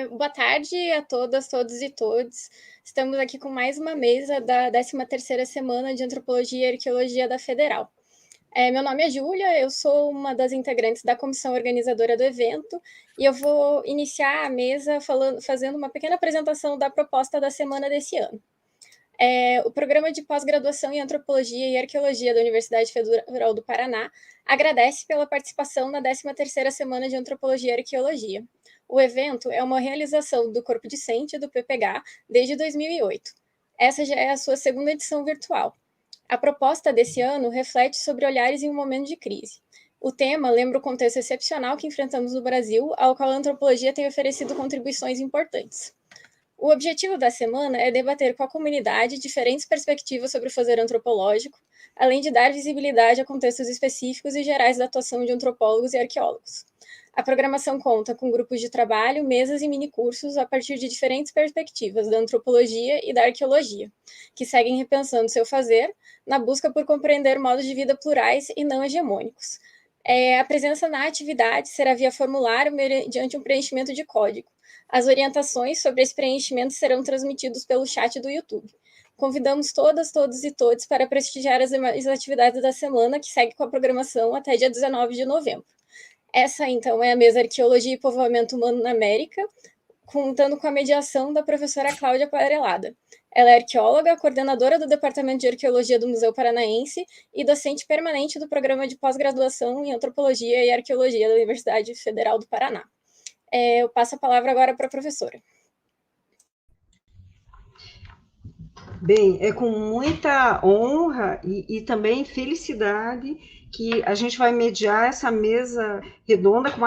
Boa tarde a todas, todos e todes. Estamos aqui com mais uma mesa da 13ª Semana de Antropologia e Arqueologia da Federal. Meu nome é Júlia, eu sou uma das integrantes da comissão organizadora do evento e eu vou iniciar a mesa fazendo uma pequena apresentação da proposta da semana desse ano. O Programa de Pós-Graduação em Antropologia e Arqueologia da Universidade Federal do Paraná agradece pela participação na 13ª Semana de Antropologia e Arqueologia. O evento é uma realização do Corpo Discente do PPH desde 2008. Essa já é a sua segunda edição virtual. A proposta desse ano reflete sobre olhares em um momento de crise. O tema lembra o contexto excepcional que enfrentamos no Brasil, ao qual a antropologia tem oferecido contribuições importantes. O objetivo da semana é debater com a comunidade diferentes perspectivas sobre o fazer antropológico, além de dar visibilidade a contextos específicos e gerais da atuação de antropólogos e arqueólogos. A programação conta com grupos de trabalho, mesas e minicursos a partir de diferentes perspectivas da antropologia e da arqueologia, que seguem repensando seu fazer na busca por compreender modos de vida plurais e não hegemônicos. A presença na atividade será via formulário mediante um preenchimento de código. As orientações sobre esse preenchimento serão transmitidos pelo chat do YouTube. Convidamos todas, todos e todos para prestigiar as demais atividades da semana, que segue com a programação até dia 19 de novembro. Essa, então, é a mesa Arqueologia e Povoamento Humano na América, contando com a mediação da professora Cláudia Parelada. Ela é arqueóloga, coordenadora do Departamento de Arqueologia do Museu Paranaense e docente permanente do Programa de Pós-Graduação em Antropologia e Arqueologia da Universidade Federal do Paraná. Eu passo a palavra agora para a professora. Bem, é com muita honra e também felicidade que a gente vai mediar essa mesa redonda com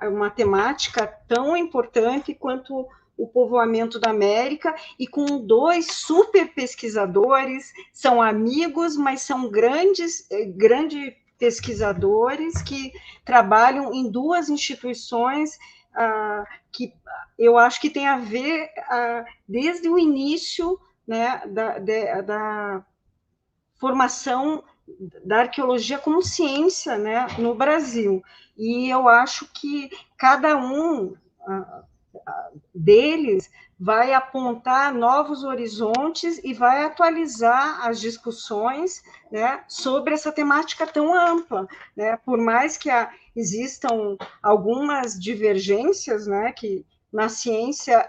uma temática tão importante quanto o povoamento da América, e com dois super pesquisadores, são amigos, mas são grandes pesquisadores que trabalham em duas instituições que eu acho que tem a ver desde o início, né, da formação da arqueologia como ciência, né, no Brasil. E eu acho que cada um deles vai apontar novos horizontes e vai atualizar as discussões, né, sobre essa temática tão ampla, né, por mais que existam algumas divergências, né, que na ciência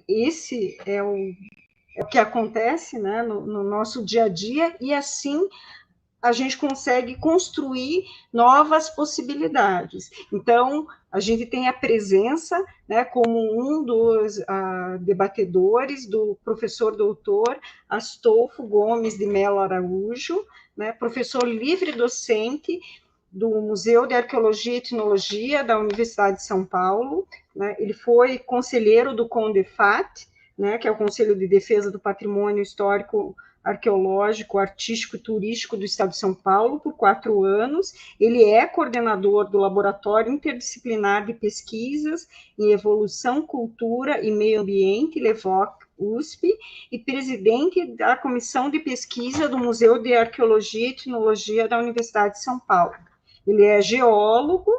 esse é o que acontece, né, no nosso dia a dia, e assim a gente consegue construir novas possibilidades. Então, a gente tem a presença, né, como um dos debatedores, do professor doutor Astolfo Gomes de Mello Araújo, né, professor livre docente do Museu de Arqueologia e Etnologia da Universidade de São Paulo, né, ele foi conselheiro do CONDEFAT, né, que é o Conselho de Defesa do Patrimônio Histórico, Arqueológico, Artístico e Turístico do Estado de São Paulo por 4 anos. Ele é coordenador do Laboratório Interdisciplinar de Pesquisas em Evolução, Cultura e Meio Ambiente, LEVOC, USP, e presidente da Comissão de Pesquisa do Museu de Arqueologia e Etnologia da Universidade de São Paulo. Ele é geólogo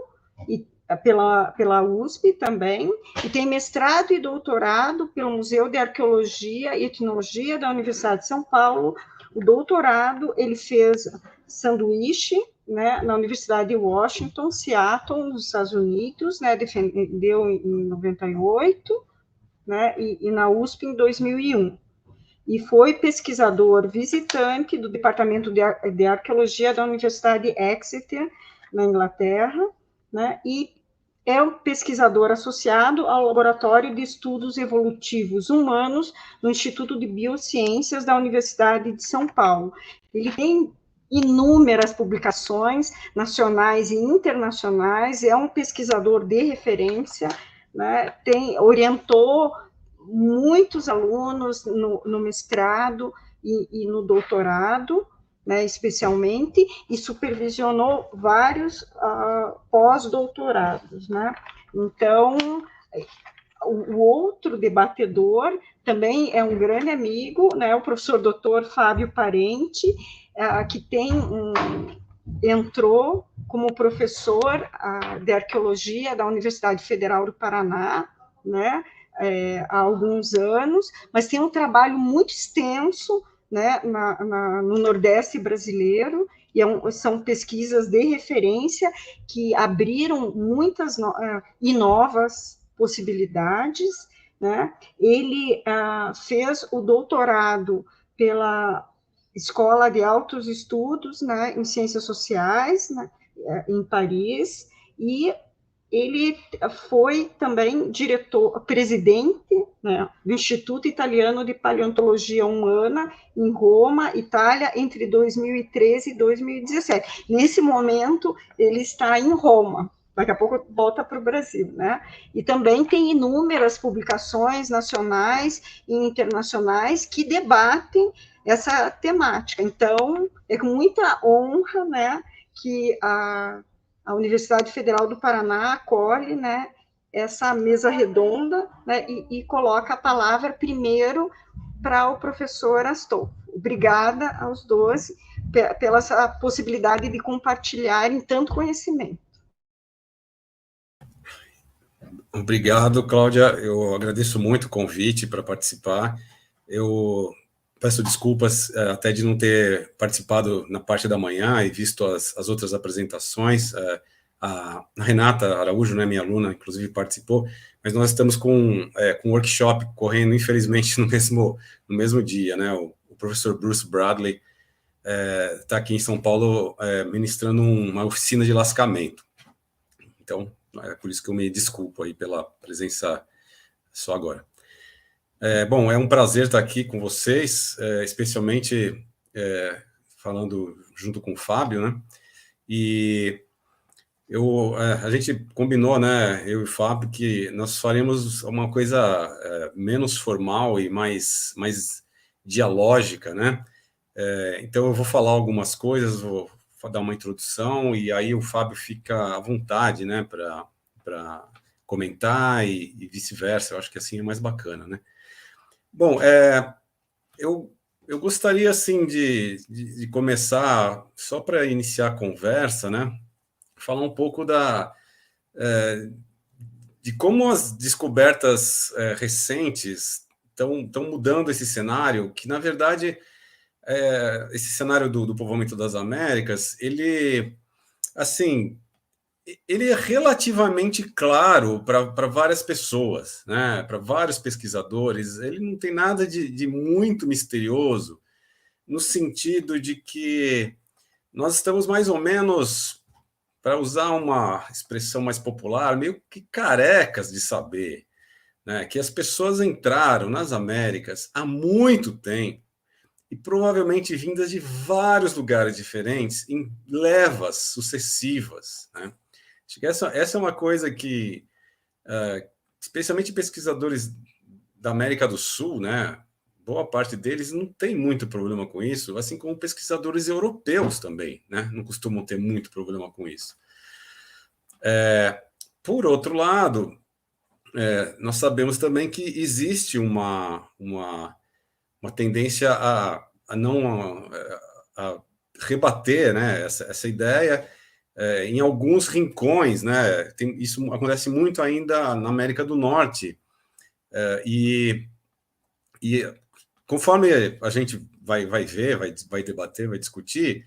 e pela USP também, e tem mestrado e doutorado pelo Museu de Arqueologia e Etnologia da Universidade de São Paulo. O doutorado ele fez sanduíche, né, na Universidade de Washington, Seattle, nos Estados Unidos, né, defendeu em 98, né, e na USP em 2001. E foi pesquisador visitante do Departamento de Arqueologia da Universidade de Exeter, na Inglaterra, né, e é um pesquisador associado ao Laboratório de Estudos Evolutivos Humanos no Instituto de Biociências da Universidade de São Paulo. Ele tem inúmeras publicações nacionais e internacionais, é um pesquisador de referência, né, orientou muitos alunos no mestrado e no doutorado, né, especialmente, e supervisionou vários pós-doutorados, né? Então, o outro debatedor também é um grande amigo, né, o professor doutor Fábio Parente, que entrou como professor de arqueologia da Universidade Federal do Paraná, né, há alguns anos, mas tem um trabalho muito extenso, né, no Nordeste brasileiro, e são pesquisas de referência que abriram muitas e novas possibilidades, né? Ele fez o doutorado pela Escola de Altos Estudos, né, em Ciências Sociais, né, em Paris, e ele foi também presidente, né, do Instituto Italiano de Paleontologia Humana, em Roma, Itália, entre 2013 e 2017. Nesse momento, ele está em Roma, daqui a pouco volta para o Brasil, né? E também tem inúmeras publicações nacionais e internacionais que debatem essa temática. Então, é com muita honra, né, que a Universidade Federal do Paraná acolhe, né, essa mesa redonda, né, e coloca a palavra primeiro para o professor Astolfo. Obrigada aos 12 pela essa possibilidade de compartilharem tanto conhecimento. Obrigado, Cláudia. Eu agradeço muito o convite para participar. Eu peço desculpas até de não ter participado na parte da manhã e visto as outras apresentações. A Renata Araújo, né, minha aluna, inclusive participou, mas nós estamos com um workshop correndo, infelizmente, no mesmo dia, né? O professor Bruce Bradley está aqui em São Paulo ministrando uma oficina de lascamento. Então, é por isso que eu me desculpo aí pela presença só agora. Bom, é um prazer estar aqui com vocês, especialmente falando junto com o Fábio, né? E a gente combinou, né, eu e o Fábio, que nós faremos uma coisa menos formal e mais dialógica, né? Então, eu vou falar algumas coisas, vou dar uma introdução, e aí o Fábio fica à vontade, né, para comentar e vice-versa. Eu acho que assim é mais bacana, né? Bom, eu gostaria, assim, de começar, só para iniciar a conversa, né, falar um pouco de como as descobertas recentes estão mudando esse cenário, que, na verdade, esse cenário do povoamento das Américas, ele, assim, ele é relativamente claro para várias pessoas, né? Para vários pesquisadores. Ele não tem nada de muito misterioso, no sentido de que nós estamos mais ou menos, para usar uma expressão mais popular, meio que carecas de saber, né, que as pessoas entraram nas Américas há muito tempo, e provavelmente vindas de vários lugares diferentes, em levas sucessivas, né? Acho que essa é uma coisa que, especialmente pesquisadores da América do Sul, né, boa parte deles não tem muito problema com isso, assim como pesquisadores europeus também, né, não costumam ter muito problema com isso. Por outro lado, nós sabemos também que existe uma tendência a não rebater, né, essa ideia em alguns rincões, né? Isso acontece muito ainda na América do Norte, e conforme a gente vai ver, vai debater, vai discutir,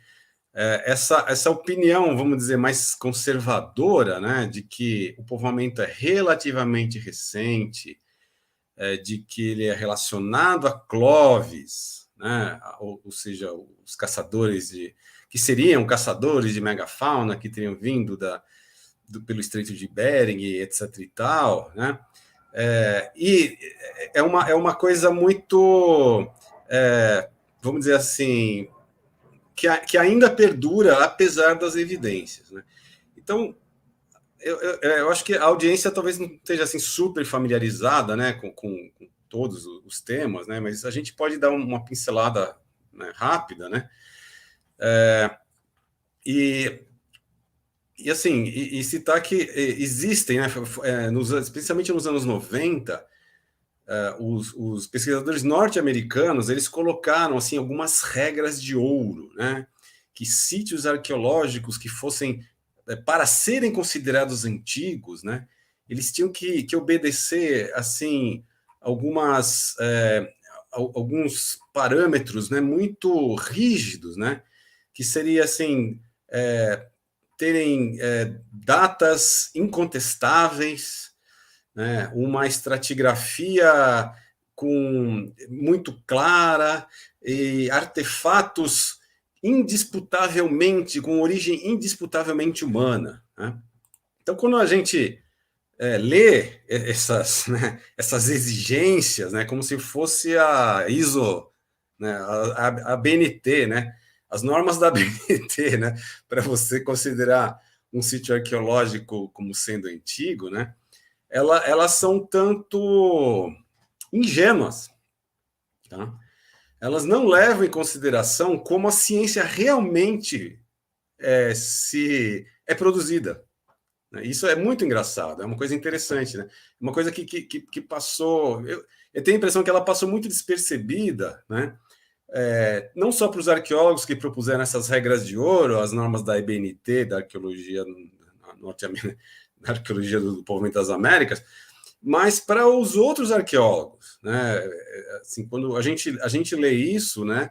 essa opinião, vamos dizer, mais conservadora, né, de que o povoamento é relativamente recente, de que ele é relacionado a Clovis, né, ou seja, os caçadores que seriam caçadores de megafauna, que teriam vindo pelo Estreito de Bering, etc. e tal, né? E é uma coisa muito, vamos dizer assim, que ainda perdura, apesar das evidências, né? Então, eu acho que a audiência talvez não esteja assim super familiarizada, né, com todos os temas, né, mas a gente pode dar uma pincelada, né, rápida, né, e assim, e citar que existem, né, especialmente nos anos 90, os pesquisadores norte-americanos, eles colocaram assim algumas regras de ouro, né, que sítios arqueológicos que fossem para serem considerados antigos, né, eles tinham que obedecer assim alguns parâmetros, né, muito rígidos, né, que seria assim terem datas incontestáveis, né, uma estratigrafia muito clara e artefatos com origem indisputavelmente humana, né? Então, quando a gente lê essas exigências, né, como se fosse a ISO, né, a BNT, né, as normas da BNT, né, para você considerar um sítio arqueológico como sendo antigo, né, elas são tanto ingênuas, tá? Elas não levam em consideração como a ciência realmente é produzida. Isso é muito engraçado, é uma coisa interessante, né? Uma coisa que passou... Eu tenho a impressão que ela passou muito despercebida, né? Não só para os arqueólogos que propuseram essas regras de ouro, as normas da IBNT, da arqueologia norte-americana, da arqueologia do desenvolvimento das Américas, mas para os outros arqueólogos, né? Assim, quando a gente lê isso, né?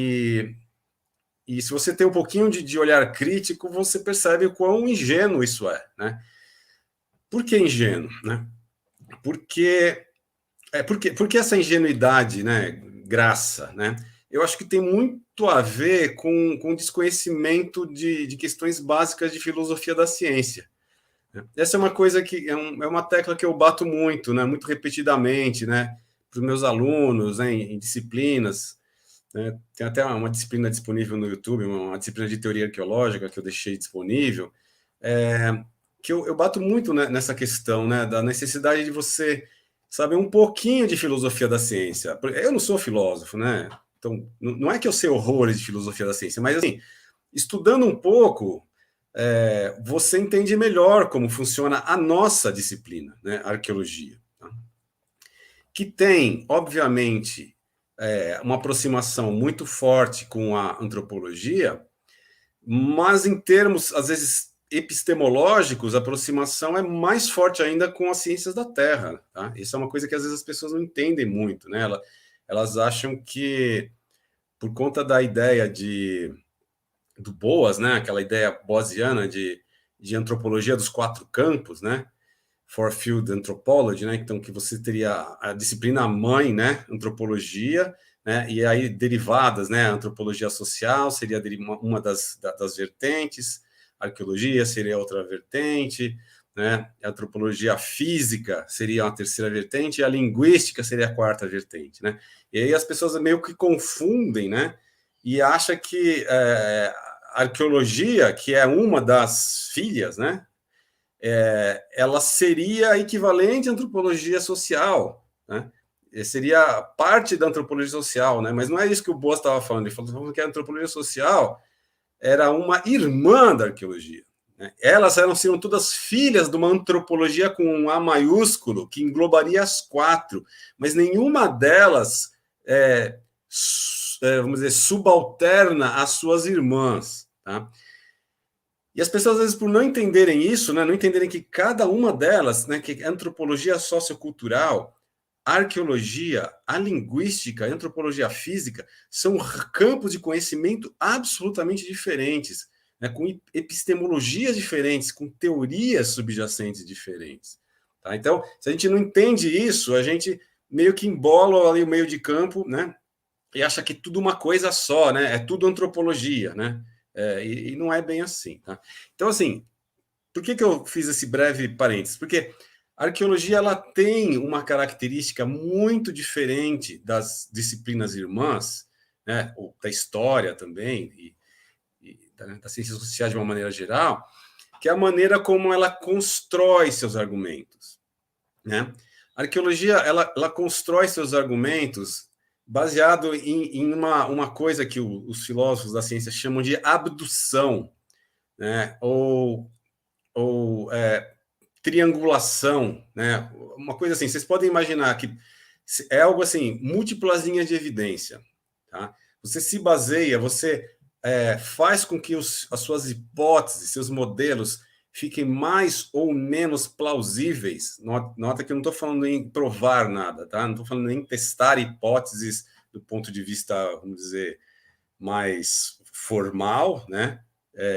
E se você tem um pouquinho de olhar crítico, você percebe o quão ingênuo isso é, né? Por que ingênuo, né? Porque essa ingenuidade, né? Graça, né? Eu acho que tem muito a ver com desconhecimento de questões básicas de filosofia da ciência. Essa é uma coisa que é uma tecla que eu bato muito, né? Muito repetidamente, né? Para os meus alunos, né? Em disciplinas. Né? Tem até uma disciplina disponível no YouTube, uma disciplina de teoria arqueológica que eu deixei disponível, que eu bato muito, né, nessa questão, né, da necessidade de você saber um pouquinho de filosofia da ciência. Eu não sou filósofo, né? Então, não é que eu sei horrores de filosofia da ciência, mas assim, estudando um pouco, você entende melhor como funciona a nossa disciplina, né, a arqueologia, tá? Que tem, obviamente, uma aproximação muito forte com a antropologia, mas em termos, às vezes, epistemológicos, a aproximação é mais forte ainda com as ciências da Terra, tá? Isso é uma coisa que às vezes as pessoas não entendem muito, né? Elas acham que, por conta da ideia do Boas, né? Aquela ideia boasiana de antropologia dos 4 campos, né? For Field Anthropology, né? Então, que você teria a disciplina mãe, né? Antropologia, né? E aí derivadas, né? A antropologia social seria uma das vertentes, a arqueologia seria outra vertente, né? A antropologia física seria uma terceira vertente, e a linguística seria a quarta vertente, né? E aí as pessoas meio que confundem, né? E acham que a arqueologia, que é uma das filhas, né? Ela seria equivalente à antropologia social, né? Seria parte da antropologia social, né? Mas não é isso que o Boas estava falando. Ele falou que a antropologia social era uma irmã da arqueologia, né? Elas seriam todas filhas de uma antropologia com um A maiúsculo, que englobaria as 4, mas nenhuma delas vamos dizer, subalterna às suas irmãs, tá? E as pessoas, às vezes, por não entenderem isso, né, não entenderem que cada uma delas, né, que a antropologia sociocultural, a arqueologia, a linguística, a antropologia física, são campos de conhecimento absolutamente diferentes, né, com epistemologias diferentes, com teorias subjacentes diferentes. Tá? Então, se a gente não entende isso, a gente meio que embola ali o meio de campo, né, e acha que tudo uma coisa só, né, é tudo antropologia, né? E não é bem assim, tá? Então, assim, por que eu fiz esse breve parênteses? Porque a arqueologia ela tem uma característica muito diferente das disciplinas irmãs, né? Ou da história também, e das ciências sociais de uma maneira geral, que é a maneira como ela constrói seus argumentos, né? A arqueologia ela constrói seus argumentos baseado em uma coisa que os filósofos da ciência chamam de abdução, né? ou triangulação, né? Uma coisa assim, vocês podem imaginar que é algo assim, múltiplas linhas de evidência, tá? Você se baseia, você faz com que as suas hipóteses, seus modelos, fiquem mais ou menos plausíveis. Nota que eu não estou falando em provar nada, tá? Não estou falando em testar hipóteses do ponto de vista, vamos dizer, mais formal, né?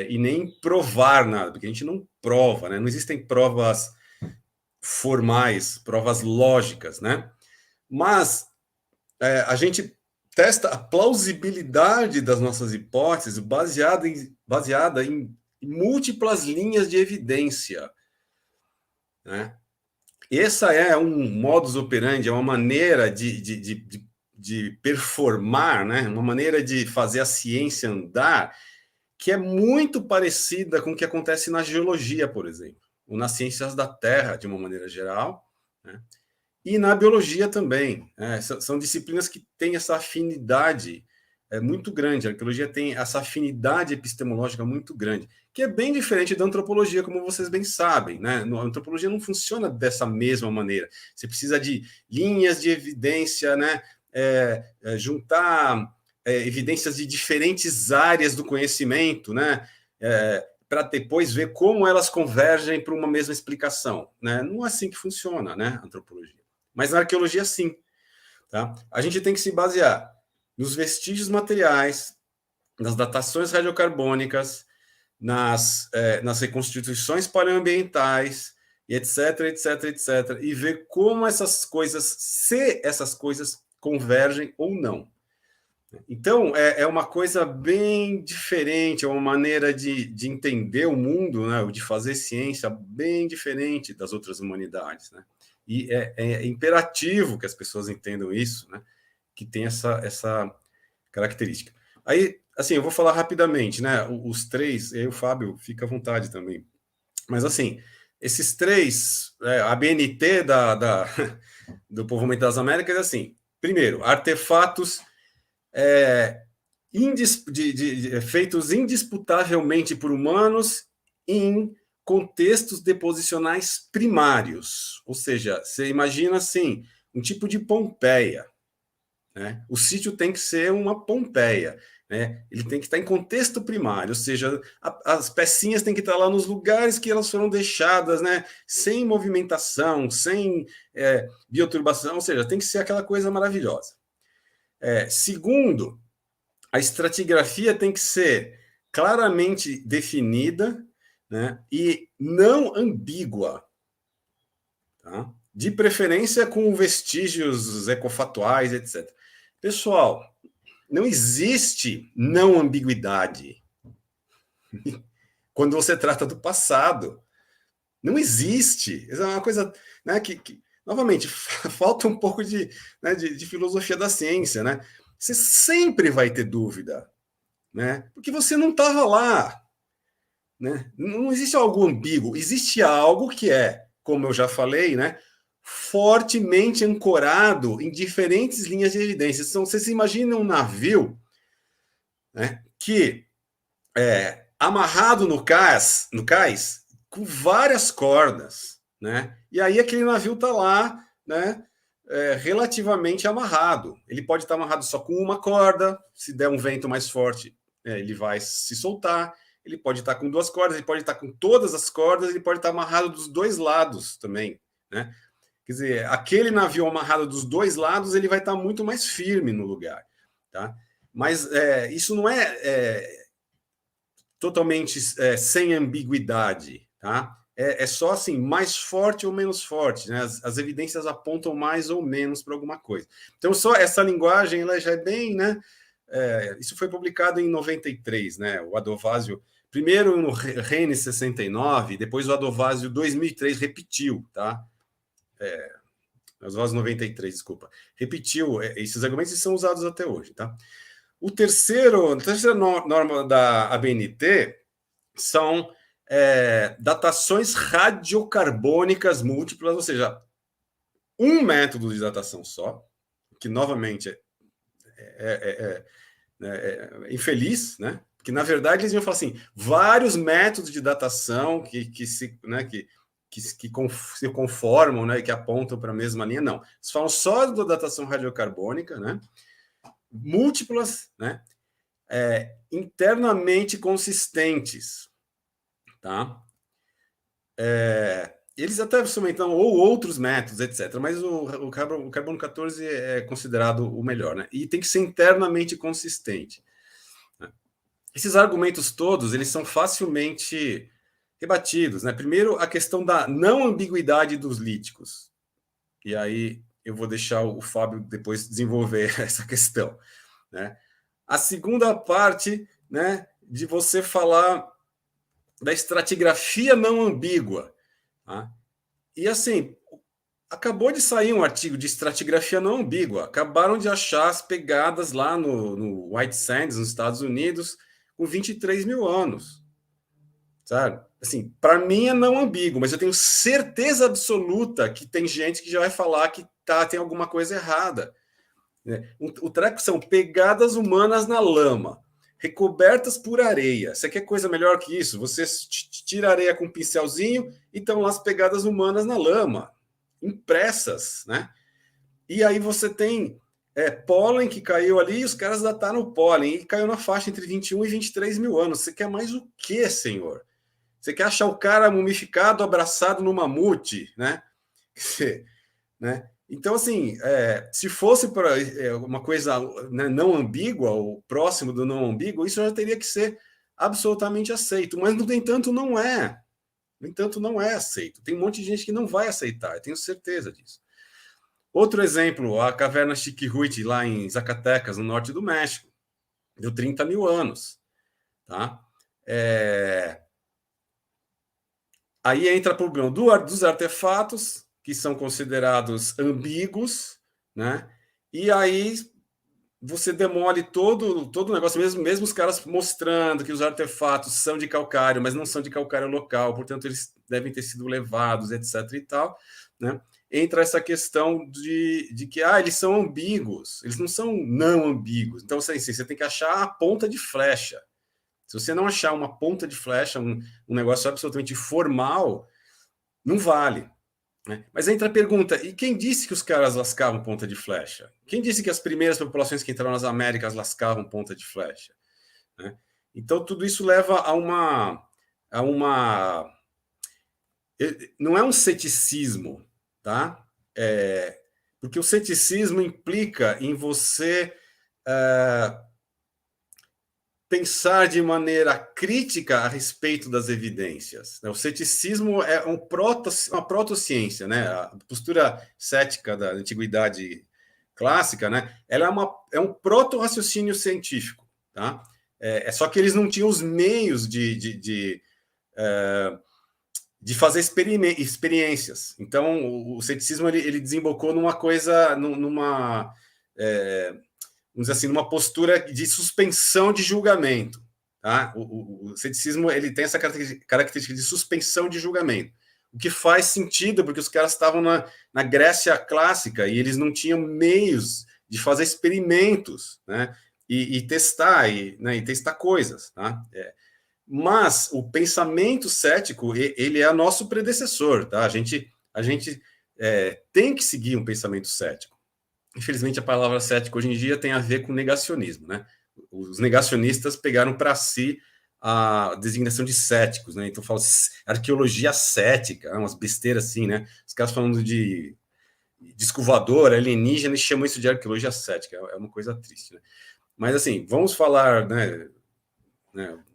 E nem provar nada, porque a gente não prova, né? Não existem provas formais, provas lógicas, né? Mas a gente testa a plausibilidade das nossas hipóteses baseada em múltiplas linhas de evidência, né? Essa é um modus operandi, é uma maneira de performar, né? Uma maneira de fazer a ciência andar que é muito parecida com o que acontece na geologia, por exemplo, ou nas ciências da Terra, de uma maneira geral, né? E na biologia também, né? São disciplinas que têm essa afinidade muito grande. A arqueologia tem essa afinidade epistemológica muito grande, que é bem diferente da antropologia, como vocês bem sabem, né? A antropologia não funciona dessa mesma maneira. Você precisa de linhas de evidência, né? Juntar evidências de diferentes áreas do conhecimento, né? Para depois ver como elas convergem para uma mesma explicação, né? Não é assim que funciona, né? A antropologia. Mas na arqueologia, sim. Tá? A gente tem que se basear nos vestígios materiais, nas datações radiocarbônicas, nas reconstituições paleoambientais, etc, etc, etc, e ver como essas coisas, se essas coisas convergem ou não. Então, é uma coisa bem diferente, é uma maneira de entender o mundo, né, de fazer ciência bem diferente das outras humanidades, né? E é imperativo que as pessoas entendam isso, né? Que tem essa característica. Aí, assim, eu vou falar rapidamente, né? Os três, e aí o Fábio fica à vontade também. Mas, assim, esses três, a BNT do Povoamento das Américas, assim, primeiro, artefatos feitos indisputavelmente por humanos em contextos deposicionais primários, ou seja, você imagina assim, um tipo de Pompeia, né? O sítio tem que ser uma Pompeia, né? Ele tem que estar em contexto primário, ou seja, as pecinhas têm que estar lá nos lugares que elas foram deixadas, né? Sem movimentação, sem bioturbação, ou seja, tem que ser aquela coisa maravilhosa. Segundo, a estratigrafia tem que ser claramente definida, né, e não ambígua, tá? De preferência com vestígios ecofatuais, etc. Pessoal, não existe não ambiguidade quando você trata do passado. Não existe. Isso é uma coisa, né, que novamente, falta um pouco de filosofia da ciência, né? Você sempre vai ter dúvida, né? Porque você não estava lá. Né? Não existe algo ambíguo, existe algo que como eu já falei, né, fortemente ancorado em diferentes linhas de evidência. Então, vocês imaginam um navio, né, que é amarrado no cais com várias cordas, né? E aí aquele navio está lá, né, relativamente amarrado. Ele pode estar amarrado só com uma corda, se der um vento mais forte, ele vai se soltar. Ele pode estar com duas cordas, ele pode estar com todas as cordas, ele pode estar amarrado dos dois lados também, né? Quer dizer, aquele navio amarrado dos dois lados, ele vai estar muito mais firme no lugar, tá? Mas isso não é totalmente sem ambiguidade, tá? É só assim, mais forte ou menos forte, né? As evidências apontam mais ou menos para alguma coisa. Então, só essa linguagem, ela já é bem, né? Isso foi publicado em 93, né? O Adovásio, primeiro no Rennes 69, depois o Adovásio 2003 repetiu, tá? Adovásio 93, desculpa. Repetiu esses argumentos e são usados até hoje, tá? A terceira norma da ABNT são datações radiocarbônicas múltiplas, ou seja, um método de datação só, que novamente é infeliz, né? Porque, na verdade, eles iam falar assim, vários métodos de datação que se conformam, né, e que apontam para a mesma linha. Não, eles falam só da datação radiocarbônica, né? Múltiplas, né? internamente consistentes, tá? Eles até chamam, então, ou outros métodos, etc., mas o carbono 14 é considerado o melhor, né? E tem que ser internamente consistente. Esses argumentos todos, eles são facilmente rebatidos, né? Primeiro, a questão da não ambiguidade dos líticos. E aí eu vou deixar o Fábio depois desenvolver essa questão, né? A segunda parte, né, de você falar da estratigrafia não ambígua, tá? E assim, acabou de sair um artigo de estratigrafia não ambígua. Acabaram de achar as pegadas lá no White Sands, nos Estados Unidos, com 23 mil anos. Sabe? Assim, para mim é não ambíguo, mas eu tenho certeza absoluta que tem gente que já vai falar que tem alguma coisa errada. O treco são pegadas humanas na lama, recobertas por areia. Você quer coisa melhor que isso? Você tira a areia com um pincelzinho e estão lá as pegadas humanas na lama, impressas, né? E aí você tem pólen que caiu ali e os caras dataram o pólen e caiu na faixa entre 21 e 23 mil anos. Você quer mais o quê, senhor? Você quer achar o cara mumificado, abraçado no mamute, né? Né? Então, assim, se fosse para uma coisa, né, não ambígua, ou próximo do não ambíguo, isso já teria que ser absolutamente aceito. Mas, no entanto, não é. No entanto, não é aceito. Tem um monte de gente que não vai aceitar, eu tenho certeza disso. Outro exemplo, a caverna Chiquihuite, lá em Zacatecas, no norte do México. Deu 30 mil anos. Tá? Aí entra o problema dos artefatos, que são considerados ambíguos, né? E aí você demole todo o negócio, mesmo os caras mostrando que os artefatos são de calcário, mas não são de calcário local, portanto, eles devem ter sido levados, etc. e tal, né? Entra essa questão de que eles são ambíguos, eles não são não ambíguos. Então, assim, você tem que achar a ponta de flecha. Se você não achar uma ponta de flecha, um negócio absolutamente formal, não vale. Né? Mas entra a pergunta, e quem disse que os caras lascavam ponta de flecha? Quem disse que as primeiras populações que entraram nas Américas lascavam ponta de flecha? Né? Então, tudo isso leva a uma... Não é um ceticismo, tá? Porque o ceticismo implica em você pensar de maneira crítica a respeito das evidências. O ceticismo é uma protociência, né? A postura cética da antiguidade clássica, né? Ela é um proto-raciocínio científico, tá? Só que eles não tinham os meios de fazer experiências. Então, o ceticismo ele desembocou numa coisa, vamos dizer assim, numa postura de suspensão de julgamento. Tá? O ceticismo ele tem essa característica de suspensão de julgamento, o que faz sentido, porque os caras estavam na Grécia clássica e eles não tinham meios de fazer experimentos, né? e testar, e testar coisas. Tá? Mas o pensamento cético, ele é nosso predecessor. Tá? A gente tem que seguir um pensamento cético. Infelizmente, a palavra cético hoje em dia tem a ver com negacionismo, né? Os negacionistas pegaram para si a designação de céticos, né? Então, falam arqueologia cética, umas besteiras assim, né? Os caras falando de disco voador, alienígena, e chamam isso de arqueologia cética. É uma coisa triste, né? Mas, assim, vamos falar, né,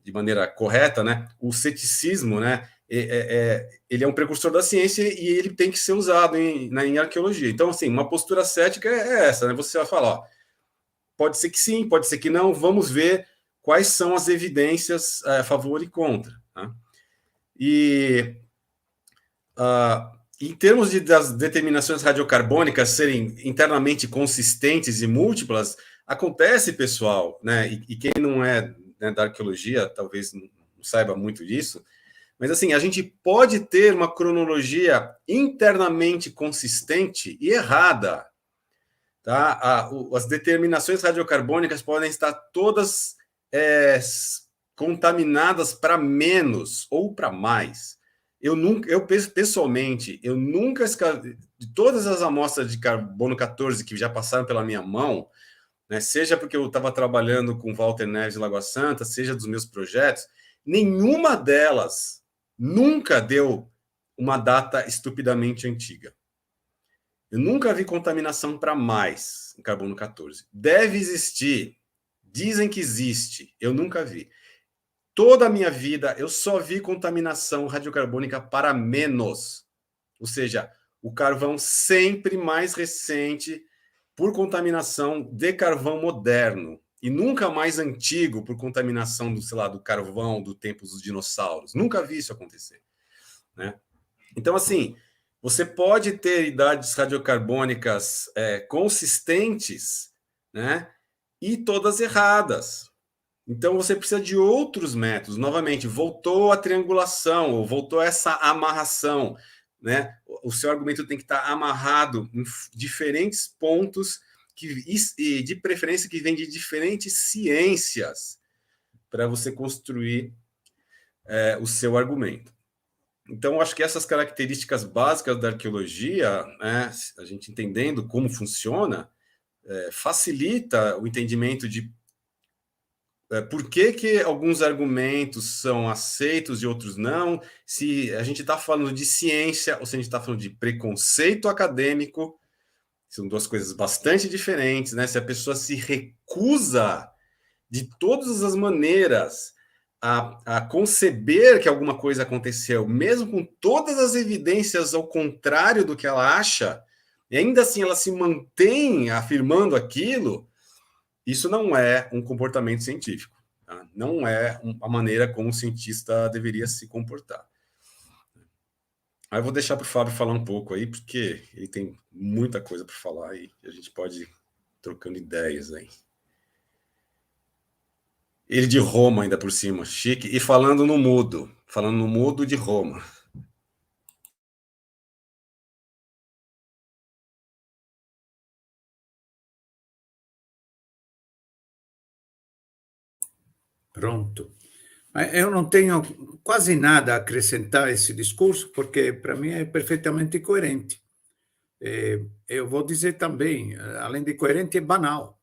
de maneira correta, né? O ceticismo, né? Ele é um precursor da ciência e ele tem que ser usado em arqueologia. Então, assim, uma postura cética é essa, né? Você vai falar, pode ser que sim, pode ser que não, vamos ver quais são as evidências a favor e contra. Tá? E em termos das determinações radiocarbônicas serem internamente consistentes e múltiplas, acontece, pessoal, né? E quem não é, né, da arqueologia talvez não saiba muito disso, mas, assim, a gente pode ter uma cronologia internamente consistente e errada. Tá? As determinações radiocarbônicas podem estar todas contaminadas para menos ou para mais. Pessoalmente, eu nunca... De todas as amostras de carbono 14 que já passaram pela minha mão, né? Seja porque eu estava trabalhando com Walter Neves em Lagoa Santa, seja dos meus projetos, nenhuma delas nunca deu uma data estupidamente antiga. Eu nunca vi contaminação para mais em carbono 14. Deve existir. Dizem que existe. Eu nunca vi. Toda a minha vida, eu só vi contaminação radiocarbônica para menos. Ou seja, o carvão sempre mais recente por contaminação de carvão moderno. E nunca mais antigo por contaminação do, sei lá, do carvão do tempo dos dinossauros. Nunca vi isso acontecer, né? Então, assim, você pode ter idades radiocarbônicas consistentes, né? E todas erradas. Então, você precisa de outros métodos. Novamente, voltou a triangulação, ou voltou essa amarração, né? O seu argumento tem que estar amarrado em diferentes pontos, e de preferência que vem de diferentes ciências, para você construir o seu argumento. Então, acho que essas características básicas da arqueologia, né, a gente entendendo como funciona, facilita o entendimento de por que alguns argumentos são aceitos e outros não, se a gente está falando de ciência ou se a gente está falando de preconceito acadêmico, são duas coisas bastante diferentes, né? Se a pessoa se recusa de todas as maneiras a conceber que alguma coisa aconteceu, mesmo com todas as evidências ao contrário do que ela acha, e ainda assim ela se mantém afirmando aquilo, isso não é um comportamento científico, tá? Não é a maneira como o cientista deveria se comportar. Aí eu vou deixar para o Fábio falar um pouco aí, porque ele tem muita coisa para falar e a gente pode ir trocando ideias aí. Ele de Roma ainda por cima, chique, e falando no mudo de Roma. Pronto. Eu não tenho quase nada a acrescentar a esse discurso, porque para mim é perfeitamente coerente. Eu vou dizer também, além de coerente, é banal.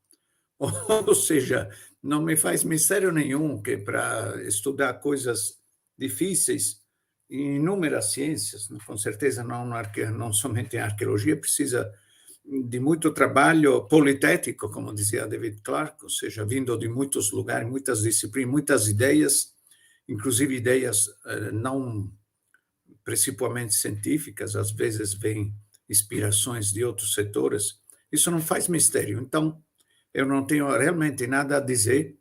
Ou seja, não me faz mistério nenhum que para estudar coisas difíceis, em inúmeras ciências, com certeza não somente em arqueologia, precisa de muito trabalho politético, como dizia David Clarke, ou seja, vindo de muitos lugares, muitas disciplinas, muitas ideias, inclusive ideias não principalmente científicas, às vezes vêm inspirações de outros setores. Isso não faz mistério. Então, eu não tenho realmente nada a dizer,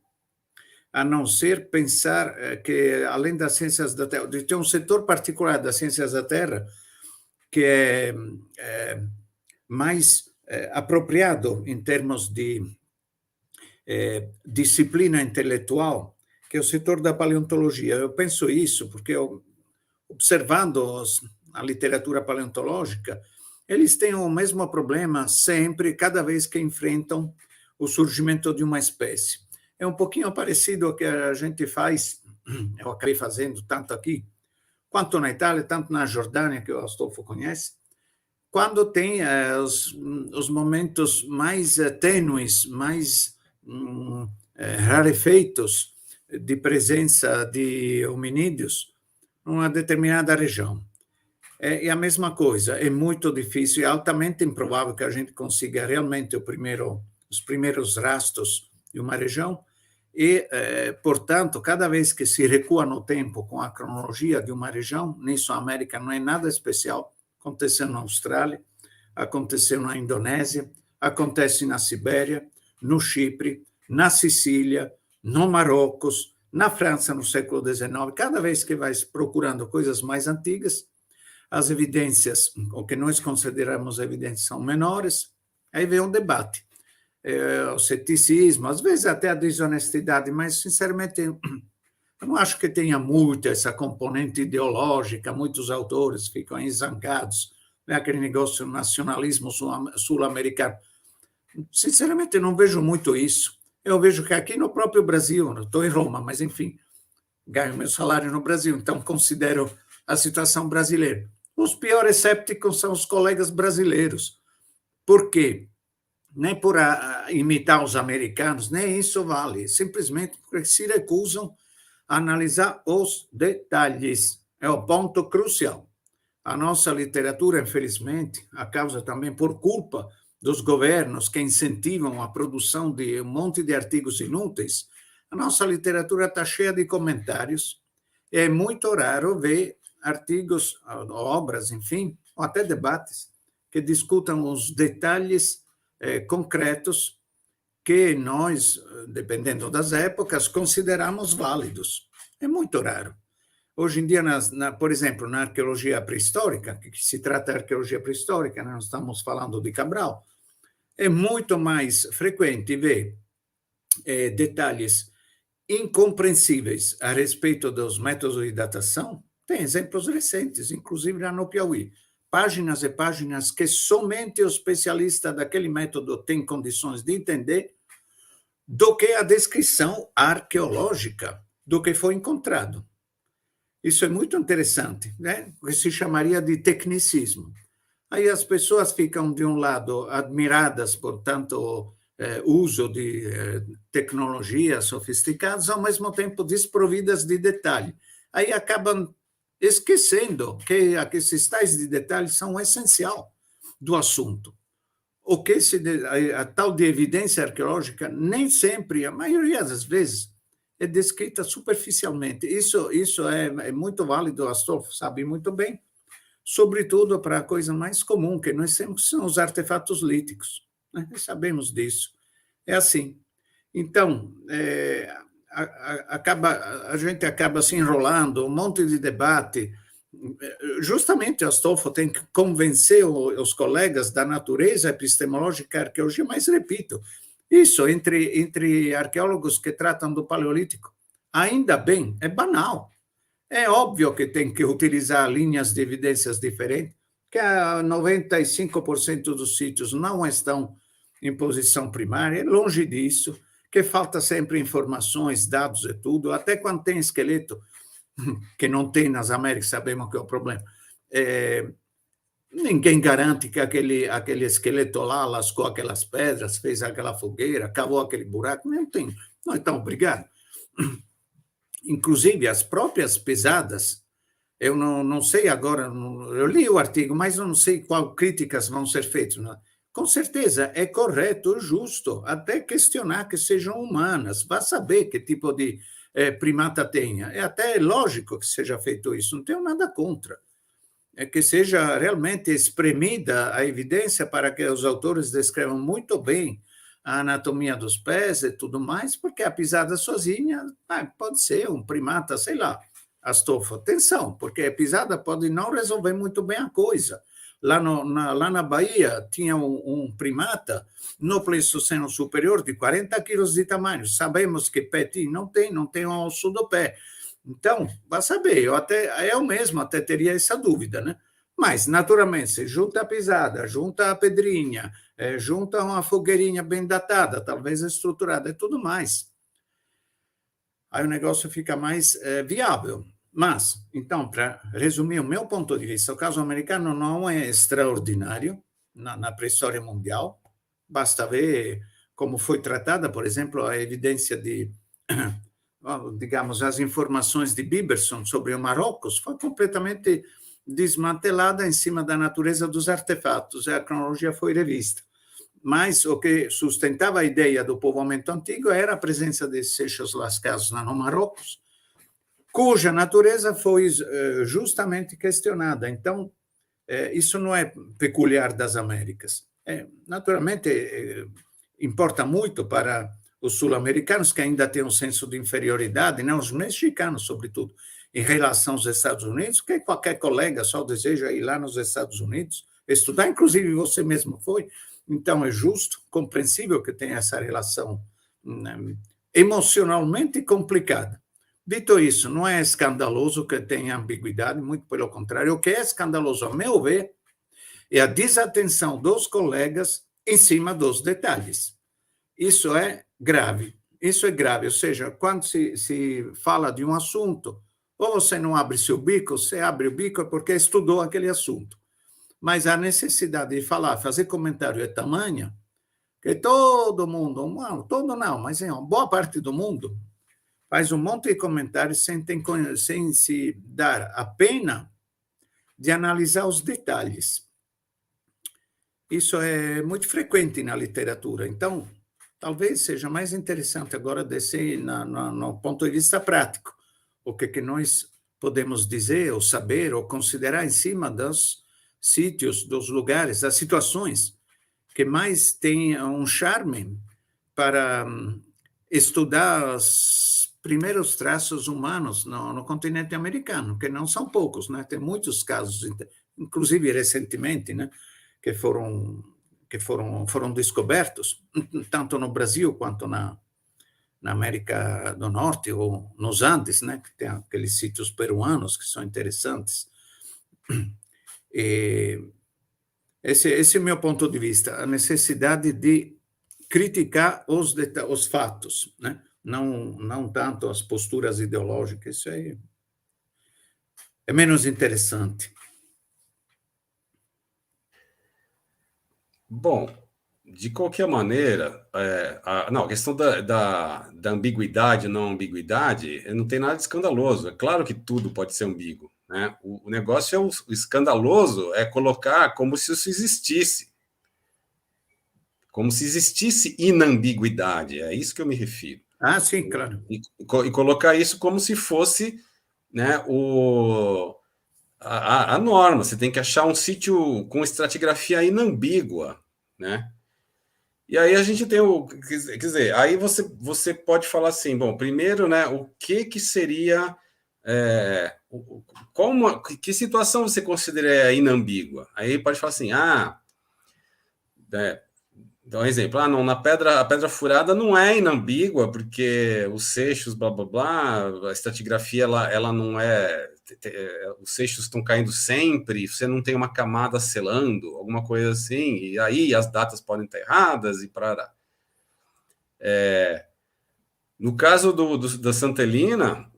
a não ser pensar que, além das ciências da Terra, tem um setor particular das ciências da Terra que é mais apropriado em termos de disciplina intelectual, que é o setor da paleontologia. Eu penso isso porque, observando a literatura paleontológica, eles têm o mesmo problema sempre, cada vez que enfrentam o surgimento de uma espécie. É um pouquinho parecido ao que a gente faz, eu acabei fazendo tanto aqui, quanto na Itália, tanto na Jordânia, que o Astolfo conhece, quando tem os momentos mais tênues, mais rarefeitos de presença de hominídeos numa determinada região. É a mesma coisa, é muito difícil, é altamente improvável que a gente consiga realmente os primeiros rastros de uma região e, portanto, cada vez que se recua no tempo com a cronologia de uma região, nisso a América não é nada especial, aconteceu na Austrália, aconteceu na Indonésia, acontece na Sibéria, no Chipre, na Sicília, no Marrocos, na França no século XIX. Cada vez que vai procurando coisas mais antigas, as evidências, o que nós consideramos evidências, são menores, aí vem um debate. O ceticismo, às vezes até a desonestidade, mas, sinceramente, eu não acho que tenha muito essa componente ideológica, muitos autores ficam aí zangados, né? Aquele negócio nacionalismo sul-americano. Sinceramente, não vejo muito isso. Eu vejo que aqui no próprio Brasil, não estou em Roma, mas, enfim, ganho meu salário no Brasil, então considero a situação brasileira. Os piores sépticos são os colegas brasileiros. Por quê? nem por imitar os americanos, nem isso vale, simplesmente porque se recusam a analisar os detalhes. É o ponto crucial. A nossa literatura, infelizmente, a causa também por culpa dos governos que incentivam a produção de um monte de artigos inúteis, a nossa literatura está cheia de comentários. É muito raro ver artigos, obras, enfim, ou até debates, que discutam os detalhes concretos que nós, dependendo das épocas, consideramos válidos. É muito raro. Hoje em dia, por exemplo, na arqueologia pré-histórica, que se trata de arqueologia pré-histórica, né? Nós estamos falando de Cabral, é muito mais frequente ver detalhes incompreensíveis a respeito dos métodos de datação. Tem exemplos recentes, inclusive lá no Piauí. Páginas e páginas que somente o especialista daquele método tem condições de entender, do que a descrição arqueológica do que foi encontrado. Isso é muito interessante, né? O que se chamaria de tecnicismo. Aí as pessoas ficam, de um lado, admiradas por tanto uso de tecnologias sofisticadas, ao mesmo tempo desprovidas de detalhe. Aí acabam esquecendo que esses tais de detalhes são o essencial do assunto. O que a tal de evidência arqueológica nem sempre, a maioria das vezes, é descrita superficialmente. Isso é muito válido, Astolfo sabe muito bem, sobretudo para a coisa mais comum que nós temos, que são os artefatos líticos. Né? Sabemos disso. É assim. Então, a gente acaba se enrolando, um monte de debate. Justamente, Astolfo tem que convencer os colegas da natureza epistemológica e arqueologia, mas, repito, isso entre arqueólogos que tratam do Paleolítico, ainda bem, é banal. É óbvio que tem que utilizar linhas de evidências diferentes, que 95% dos sítios não estão em posição primária, é longe disso, que falta sempre informações, dados e tudo, até quando tem esqueleto, que não tem nas Américas, sabemos que é o problema. Ninguém garante que aquele esqueleto lá lascou aquelas pedras, fez aquela fogueira, cavou aquele buraco, não tem. Não, então, obrigado. Inclusive, as próprias pesadas, eu não sei agora, eu li o artigo, mas eu não sei qual críticas vão ser feitas. Né? Com certeza, é correto, justo, até questionar que sejam humanas, vá saber que tipo de primata tenha. É até lógico que seja feito isso, não tenho nada contra. É que seja realmente espremida a evidência para que os autores descrevam muito bem a anatomia dos pés e tudo mais, porque a pisada sozinha pode ser um primata, sei lá, Astolfo. Atenção, porque a pisada pode não resolver muito bem a coisa. Lá na Bahia tinha um primata no Pleistoceno superior de 40 quilos de tamanho. Sabemos que pé não tem o osso do pé. Então, vai saber, eu mesmo até teria essa dúvida, né? Mas, naturalmente, se junta a pisada, junta a pedrinha, junta uma fogueirinha bem datada, talvez estruturada e tudo mais. Aí o negócio fica mais viável. Mas, então, para resumir o meu ponto de vista, o caso americano não é extraordinário na pré-história mundial. Basta ver como foi tratada, por exemplo, a evidência digamos, as informações de Biberson sobre o Marrocos foi completamente desmantelada em cima da natureza dos artefatos, a cronologia foi revista. Mas o que sustentava a ideia do povoamento antigo era a presença de seixos lascados no Marrocos, cuja natureza foi justamente questionada. Então, isso não é peculiar das Américas. Naturalmente, importa muito para os sul-americanos, que ainda têm um senso de inferioridade, né? Os mexicanos, sobretudo, em relação aos Estados Unidos, que qualquer colega só deseja ir lá nos Estados Unidos estudar, inclusive você mesmo foi. Então, é justo, compreensível que tenha essa relação emocionalmente complicada. Dito isso, não é escandaloso que tenha ambiguidade, muito pelo contrário. O que é escandaloso, a meu ver, é a desatenção dos colegas em cima dos detalhes. Isso é grave. Isso é grave, ou seja, quando se fala de um assunto, ou você não abre seu bico, você abre o bico porque estudou aquele assunto. Mas a necessidade de falar, fazer comentário é tamanha que todo mundo, não, todo não, mas uma boa parte do mundo faz um monte de comentários sem se dar a pena de analisar os detalhes. Isso é muito frequente na literatura. Então, talvez seja mais interessante agora descer no ponto de vista prático, o que nós podemos dizer, ou saber, ou considerar em cima dos sítios, dos lugares, das situações que mais têm um charme para estudar os primeiros traços humanos no continente americano, que não são poucos, né? Tem muitos casos, inclusive recentemente, né? que foram descobertos, tanto no Brasil quanto na América do Norte, ou nos Andes, né, que tem aqueles sítios peruanos que são interessantes. E esse é o meu ponto de vista, a necessidade de criticar os fatos, né? Não tanto as posturas ideológicas, isso aí é menos interessante. Bom, de qualquer maneira, a questão da ambiguidade, não ambiguidade, não tem nada de escandaloso. É claro que tudo pode ser ambíguo, né? O negócio o escandaloso é colocar como se isso existisse. Como se existisse inambiguidade, é isso que eu me refiro. Ah, sim, claro. E colocar isso como se fosse, né, a norma. Você tem que achar um sítio com estratigrafia inambígua, né? E aí a gente tem quer dizer, aí você pode falar assim, bom, primeiro, né, o que seria, que situação você considera inambígua? Aí pode falar assim, então, um exemplo, não, a pedra furada não é inambígua, porque os seixos, blá, blá, blá, a estratigrafia, ela não é... os seixos estão caindo sempre, você não tem uma camada selando, alguma coisa assim, e aí as datas podem estar erradas e parará. No caso da Santa Helena,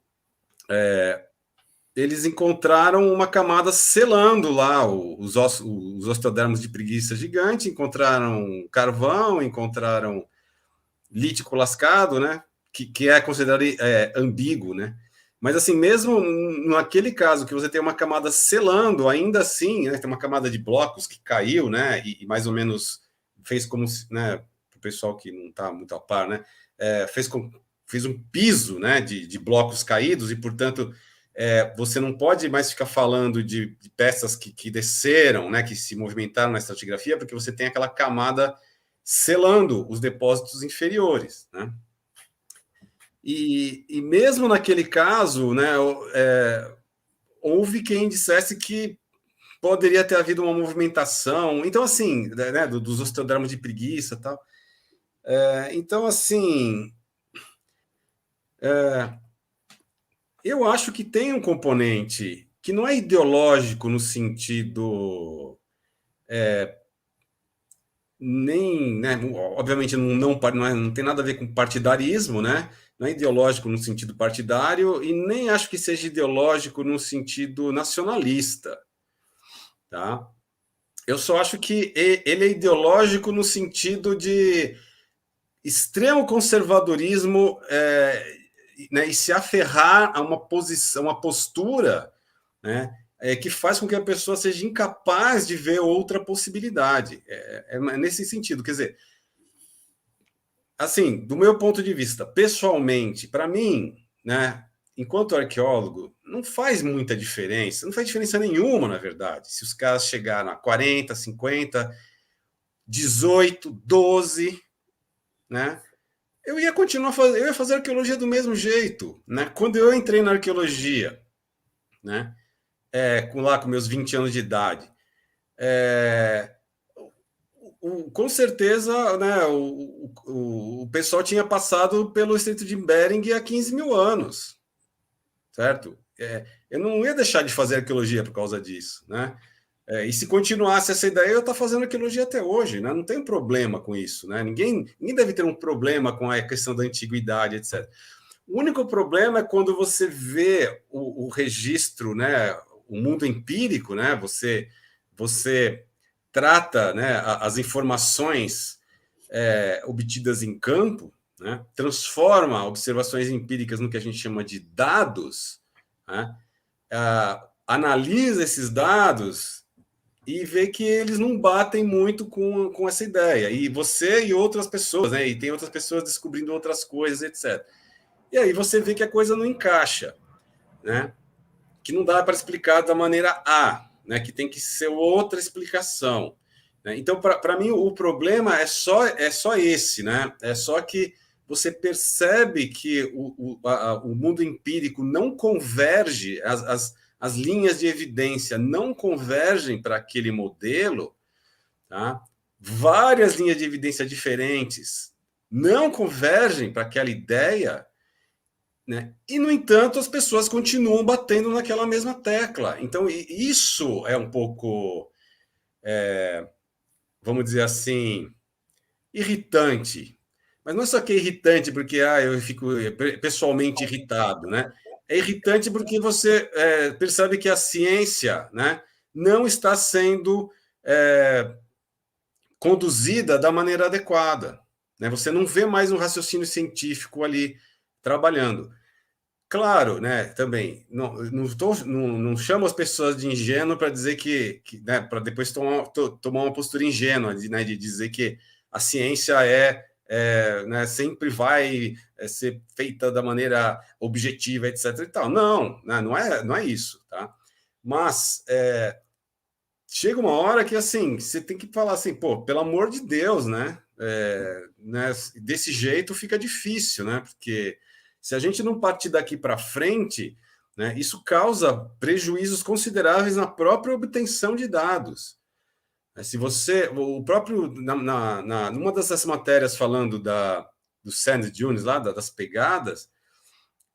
eles encontraram uma camada selando lá os osteodermos de preguiça gigante, encontraram carvão, encontraram lítico lascado, né? Que é considerado ambíguo, né? Mas, assim, mesmo naquele caso que você tem uma camada selando, ainda assim, né, tem uma camada de blocos que caiu, né? E mais ou menos fez como, né? Para o pessoal que não está muito a par, né? Fez um piso, né? De blocos caídos e, portanto... você não pode mais ficar falando de peças que desceram, né, que se movimentaram na estratigrafia, porque você tem aquela camada selando os depósitos inferiores, né? E mesmo naquele caso, né, houve quem dissesse que poderia ter havido uma movimentação, então assim, né, dos osteodermos de preguiça e tal. Então, assim... eu acho que tem um componente que não é ideológico no sentido nem, né, obviamente não tem nada a ver com partidarismo, né? Não é ideológico no sentido partidário e nem acho que seja ideológico no sentido nacionalista, tá? Eu só acho que ele é ideológico no sentido de extremo conservadorismo, né, e se aferrar a uma posição, uma postura, né, que faz com que a pessoa seja incapaz de ver outra possibilidade. Nesse sentido, quer dizer, assim, do meu ponto de vista, pessoalmente, para mim, né, enquanto arqueólogo, não faz muita diferença, não faz diferença nenhuma, na verdade, se os caras chegaram a 40, 50, 18, 12, né? Eu ia continuar fazendo, eu ia fazer arqueologia do mesmo jeito, né? Quando eu entrei na arqueologia, né? Com meus 20 anos de idade, com certeza, né? O pessoal tinha passado pelo Estreito de Bering há 15 mil anos, certo? Eu não ia deixar de fazer arqueologia por causa disso, né? E se continuasse essa ideia, eu estou fazendo arqueologia até hoje, né? Não tem problema com isso, né? Ninguém deve ter um problema com a questão da antiguidade, etc. O único problema é quando você vê o registro, né? O mundo empírico, né? Você trata, né, as informações obtidas em campo, né, transforma observações empíricas no que a gente chama de dados, né, analisa esses dados e vê que eles não batem muito com essa ideia. E você e outras pessoas, né, e tem outras pessoas descobrindo outras coisas, etc. E aí você vê que a coisa não encaixa, né, que não dá para explicar da maneira A, né, que tem que ser outra explicação. Né? Então, para mim, o problema é só esse, né? É só que você percebe que o mundo empírico não converge, as linhas de evidência não convergem para aquele modelo, tá? Várias linhas de evidência diferentes não convergem para aquela ideia, né? E, no entanto, as pessoas continuam batendo naquela mesma tecla. Então, isso é um pouco, vamos dizer assim, irritante. Mas não é só que é irritante porque eu fico pessoalmente irritado, né? É irritante porque você percebe que a ciência, né, não está sendo conduzida da maneira adequada. Né? Você não vê mais um raciocínio científico ali trabalhando. Claro, né, também, não chamo as pessoas de ingênuo para dizer né, para depois tomar uma postura ingênua, né, de dizer que a ciência né, sempre vai ser feita da maneira objetiva, etc. E tal. Não, né, não é isso. Tá? Mas chega uma hora que assim, você tem que falar assim, pô, pelo amor de Deus, né, desse jeito fica difícil, né, porque se a gente não partir daqui para frente, né, isso causa prejuízos consideráveis na própria obtenção de dados. Se você, o próprio, numa dessas matérias falando do Sand Dunes, lá, das pegadas,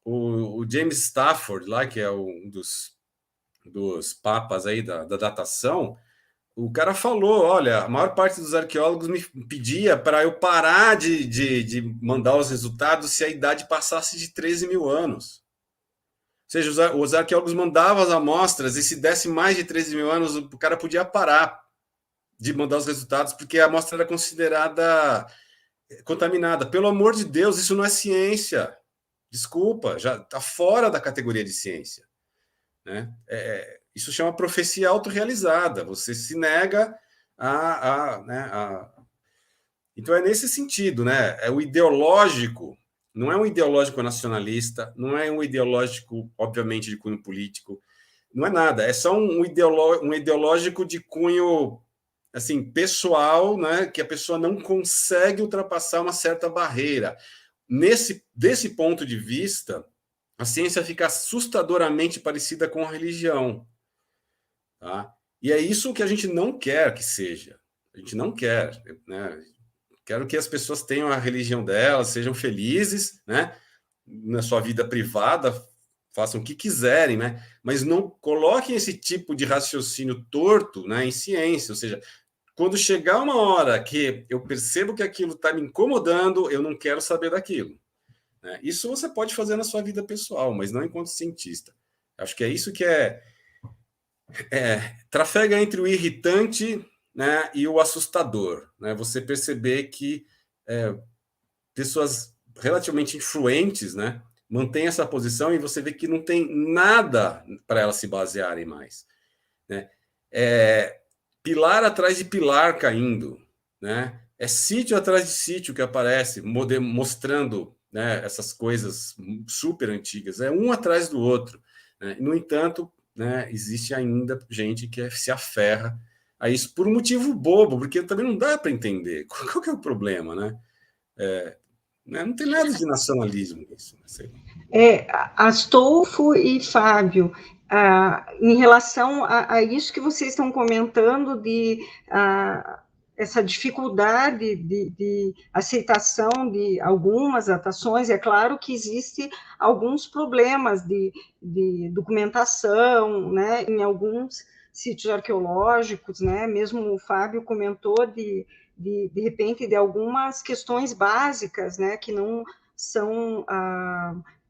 o James Stafford, lá, que é um dos papas aí da datação, o cara falou, olha, a maior parte dos arqueólogos me pedia para eu parar de mandar os resultados se a idade passasse de 13 mil anos. Ou seja, os arqueólogos mandavam as amostras e se desse mais de 13 mil anos, o cara podia parar de mandar os resultados porque a amostra era considerada contaminada. Pelo amor de Deus, isso não é ciência. Desculpa, já está fora da categoria de ciência. Né? Isso chama profecia autorrealizada. Você se nega Então é nesse sentido, né? É o ideológico, não é um ideológico nacionalista, não é um ideológico, obviamente, de cunho político, não é nada. É só um ideológico de cunho assim pessoal, né? Que a pessoa não consegue ultrapassar uma certa barreira. Desse ponto de vista, a ciência fica assustadoramente parecida com a religião. Tá? E é isso que a gente não quer que seja. A gente não quer. Né? Quero que as pessoas tenham a religião delas, sejam felizes, né? Na sua vida privada, façam o que quiserem, né? Mas não coloquem esse tipo de raciocínio torto, né, em ciência. Ou seja, quando chegar uma hora que eu percebo que aquilo está me incomodando, eu não quero saber daquilo. Isso você pode fazer na sua vida pessoal, mas não enquanto cientista. Acho que é isso que trafega entre o irritante, né, e o assustador. Né? Você perceber que pessoas relativamente influentes, né, mantêm essa posição e você vê que não tem nada para elas se basearem mais. Né? Pilar atrás de pilar caindo. Né? É sítio atrás de sítio que aparece, mostrando, né, essas coisas super antigas, um atrás do outro. Né? No entanto, né, existe ainda gente que se aferra a isso por um motivo bobo, porque também não dá para entender. Qual que é o problema? Né? Não tem nada de nacionalismo nisso. Astolfo e Fábio, em relação a isso que vocês estão comentando de essa dificuldade de aceitação de algumas datações, é claro que existe alguns problemas de documentação, né, em alguns sítios arqueológicos, né, mesmo o Fábio comentou de repente, de algumas questões básicas, né, que não são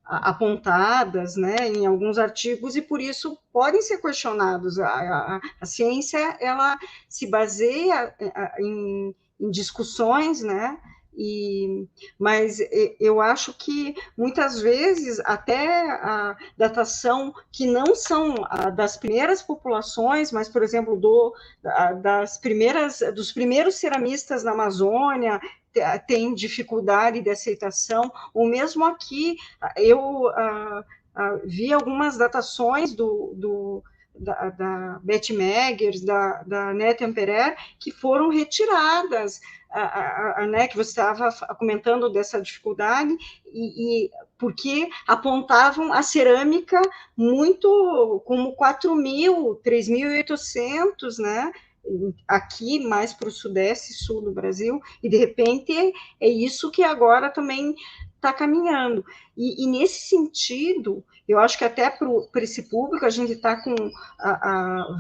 apontadas, né, em alguns artigos, e por isso podem ser questionados. A ciência, ela se baseia em em discussões, né? Mas eu acho que muitas vezes até a datação que não são das primeiras populações, mas por exemplo dos primeiros ceramistas na Amazônia tem dificuldade de aceitação, ou mesmo aqui eu vi algumas datações da Beth Meggers, da Nete Amperer, que foram retiradas, né, que você estava comentando dessa dificuldade, porque apontavam a cerâmica muito como 4.000, 3.800, né, aqui mais para o sudeste e sul do Brasil, e de repente é isso que agora também está caminhando. E nesse sentido, eu acho que até para esse público, a gente está com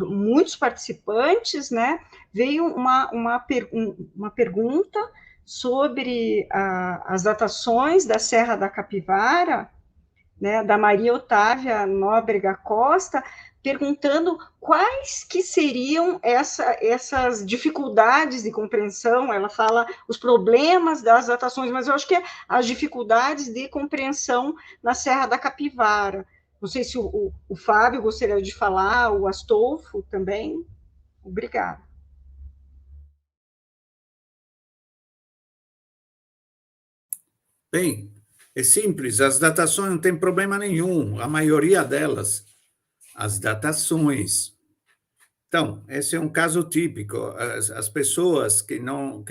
muitos participantes, né? Veio uma pergunta sobre as datações da Serra da Capivara, né, da Maria Otávia Nóbrega Costa, perguntando quais que seriam essas dificuldades de compreensão. Ela fala os problemas das datações, mas eu acho que é as dificuldades de compreensão na Serra da Capivara. Não sei se o Fábio gostaria de falar, o Astolfo também. Obrigada. Bem, é simples, as datações não tem problema nenhum, a maioria delas, as datações. Então, esse é um caso típico. As pessoas que não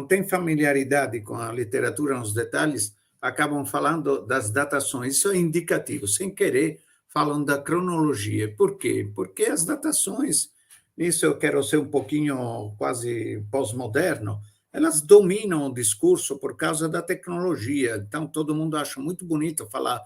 têm familiaridade com a literatura nos detalhes acabam falando das datações. Isso é indicativo, sem querer, falam da cronologia. Por quê? Porque as datações, nisso eu quero ser um pouquinho quase pós-moderno, elas dominam o discurso por causa da tecnologia. Então, todo mundo acha muito bonito falar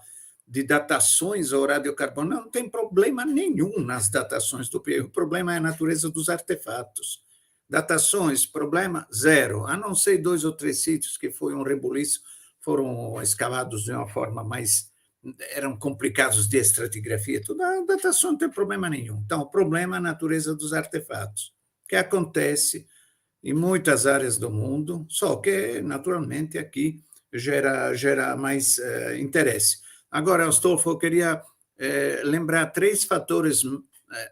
de datações ao radiocarbono. Não tem problema nenhum nas datações do PI. O problema é a natureza dos artefatos. Datações, problema zero. A não ser 2 ou 3 sítios que foi um rebuliço, foram escavados de uma forma mais... eram complicados de estratigrafia. Toda a datação não tem problema nenhum. Então, o problema é a natureza dos artefatos, que acontece em muitas áreas do mundo, só que, naturalmente, aqui gera mais interesse. Agora, Astolfo, eu queria lembrar 3 fatores,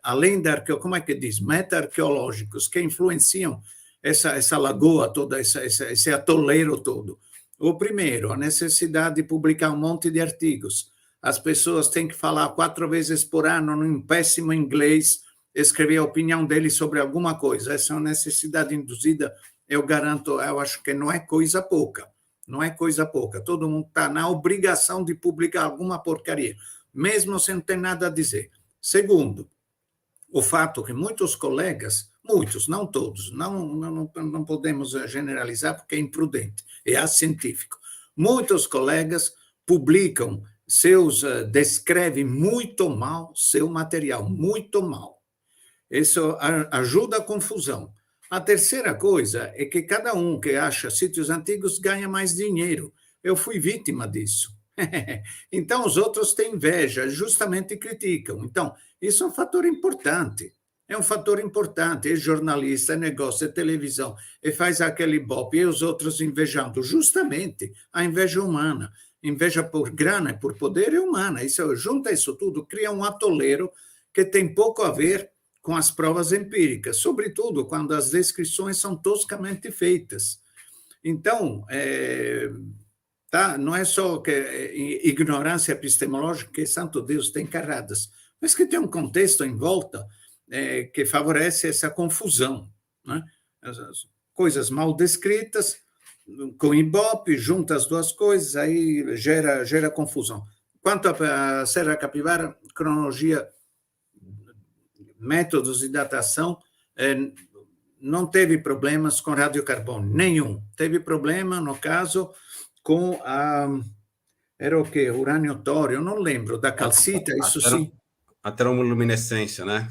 além da como é que diz, meta-arqueológicos, que influenciam essa lagoa toda, esse atoleiro todo. O primeiro, a necessidade de publicar um monte de artigos. As pessoas têm que falar 4 vezes por ano, num péssimo inglês, escrever a opinião deles sobre alguma coisa. Essa é uma necessidade induzida, eu garanto, eu acho que não é coisa pouca. Não é coisa pouca. Todo mundo está na obrigação de publicar alguma porcaria, mesmo sem ter nada a dizer. Segundo, o fato que muitos colegas, muitos, não todos, não podemos generalizar porque é imprudente, é acientífico. Muitos colegas publicam descrevem muito mal seu material, muito mal. Isso ajuda a confusão. A terceira coisa é que cada um que acha sítios antigos ganha mais dinheiro. Eu fui vítima disso. Então, os outros têm inveja, justamente criticam. Então, isso é um fator importante. É um fator importante. É jornalista, é negócio, é televisão, e faz aquele ibope, e os outros invejando. Justamente a inveja humana. Inveja por grana e por poder é humana. Junta isso tudo, cria um atoleiro que tem pouco a ver com as provas empíricas, sobretudo quando as descrições são toscamente feitas. Então, não é só que ignorância epistemológica, que santo Deus tem carradas, mas que tem um contexto em volta que favorece essa confusão, né? As coisas mal descritas, com ibope, junta as duas coisas, aí gera confusão. Quanto à Serra Capivara, cronologia, métodos de datação, não teve problemas com radiocarbono, nenhum. Teve problema, no caso, com era o quê? Urânio-tório, não lembro, da calcita, isso sim. A termoluminescência, né?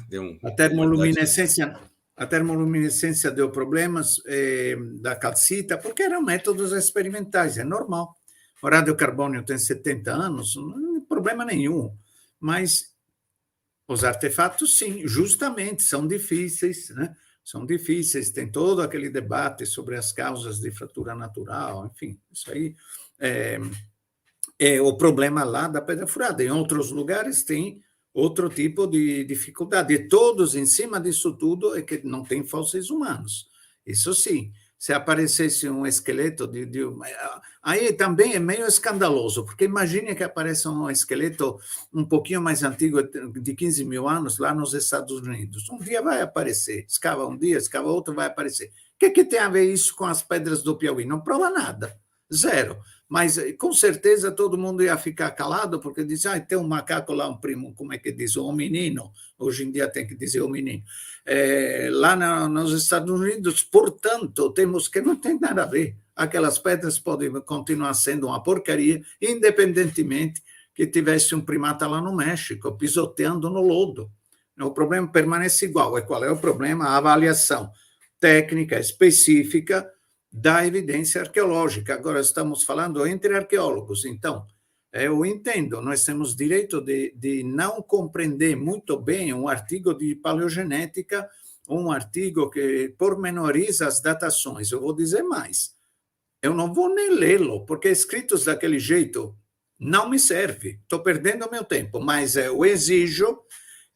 A termoluminescência deu problemas da calcita, porque eram métodos experimentais, é normal. O radiocarbono tem 70 anos, não tem problema nenhum, mas os artefatos, sim, justamente, são difíceis, né? são difíceis, tem todo aquele debate sobre as causas de fratura natural, enfim, isso aí é o problema lá da pedra furada. Em outros lugares tem outro tipo de dificuldade. E todos, em cima disso tudo, é que não tem fósseis humanos. Isso sim. Se aparecesse um esqueleto aí também é meio escandaloso, porque imagine que apareça um esqueleto um pouquinho mais antigo, de 15 mil anos, lá nos Estados Unidos. Um dia vai aparecer, escava um dia, escava outro, vai aparecer. O que tem a ver isso com as pedras do Piauí? Não prova nada, zero. Mas, com certeza, todo mundo ia ficar calado, porque diz, tem um macaco lá, um primo, como é que diz? Um menino. Hoje em dia tem que dizer o menino. Lá nos Estados Unidos, portanto, temos que não tem nada a ver. Aquelas pedras podem continuar sendo uma porcaria, independentemente que tivesse um primata lá no México, pisoteando no lodo. O problema permanece igual. E qual é o problema? A avaliação técnica específica da evidência arqueológica. Agora estamos falando entre arqueólogos, então, eu entendo, nós temos direito de não compreender muito bem um artigo de paleogenética, um artigo que pormenoriza as datações. Eu vou dizer mais, eu não vou nem lê-lo, porque escritos daquele jeito não me serve, estou perdendo meu tempo, mas eu exijo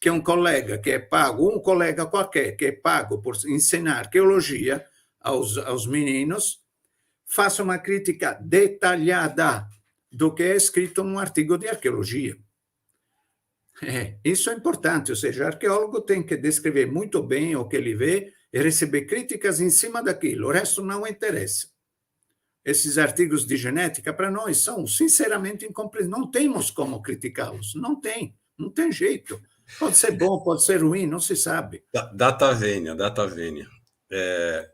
que um colega que é pago, um colega qualquer que é pago por ensinar arqueologia aos meninos, faça uma crítica detalhada do que é escrito num artigo de arqueologia. Isso é importante, ou seja, o arqueólogo tem que descrever muito bem o que ele vê e receber críticas em cima daquilo, o resto não interessa. Esses artigos de genética, para nós, são sinceramente incompreensíveis, não temos como criticá-los, não tem jeito. Pode ser bom, pode ser ruim, não se sabe. Data vênia.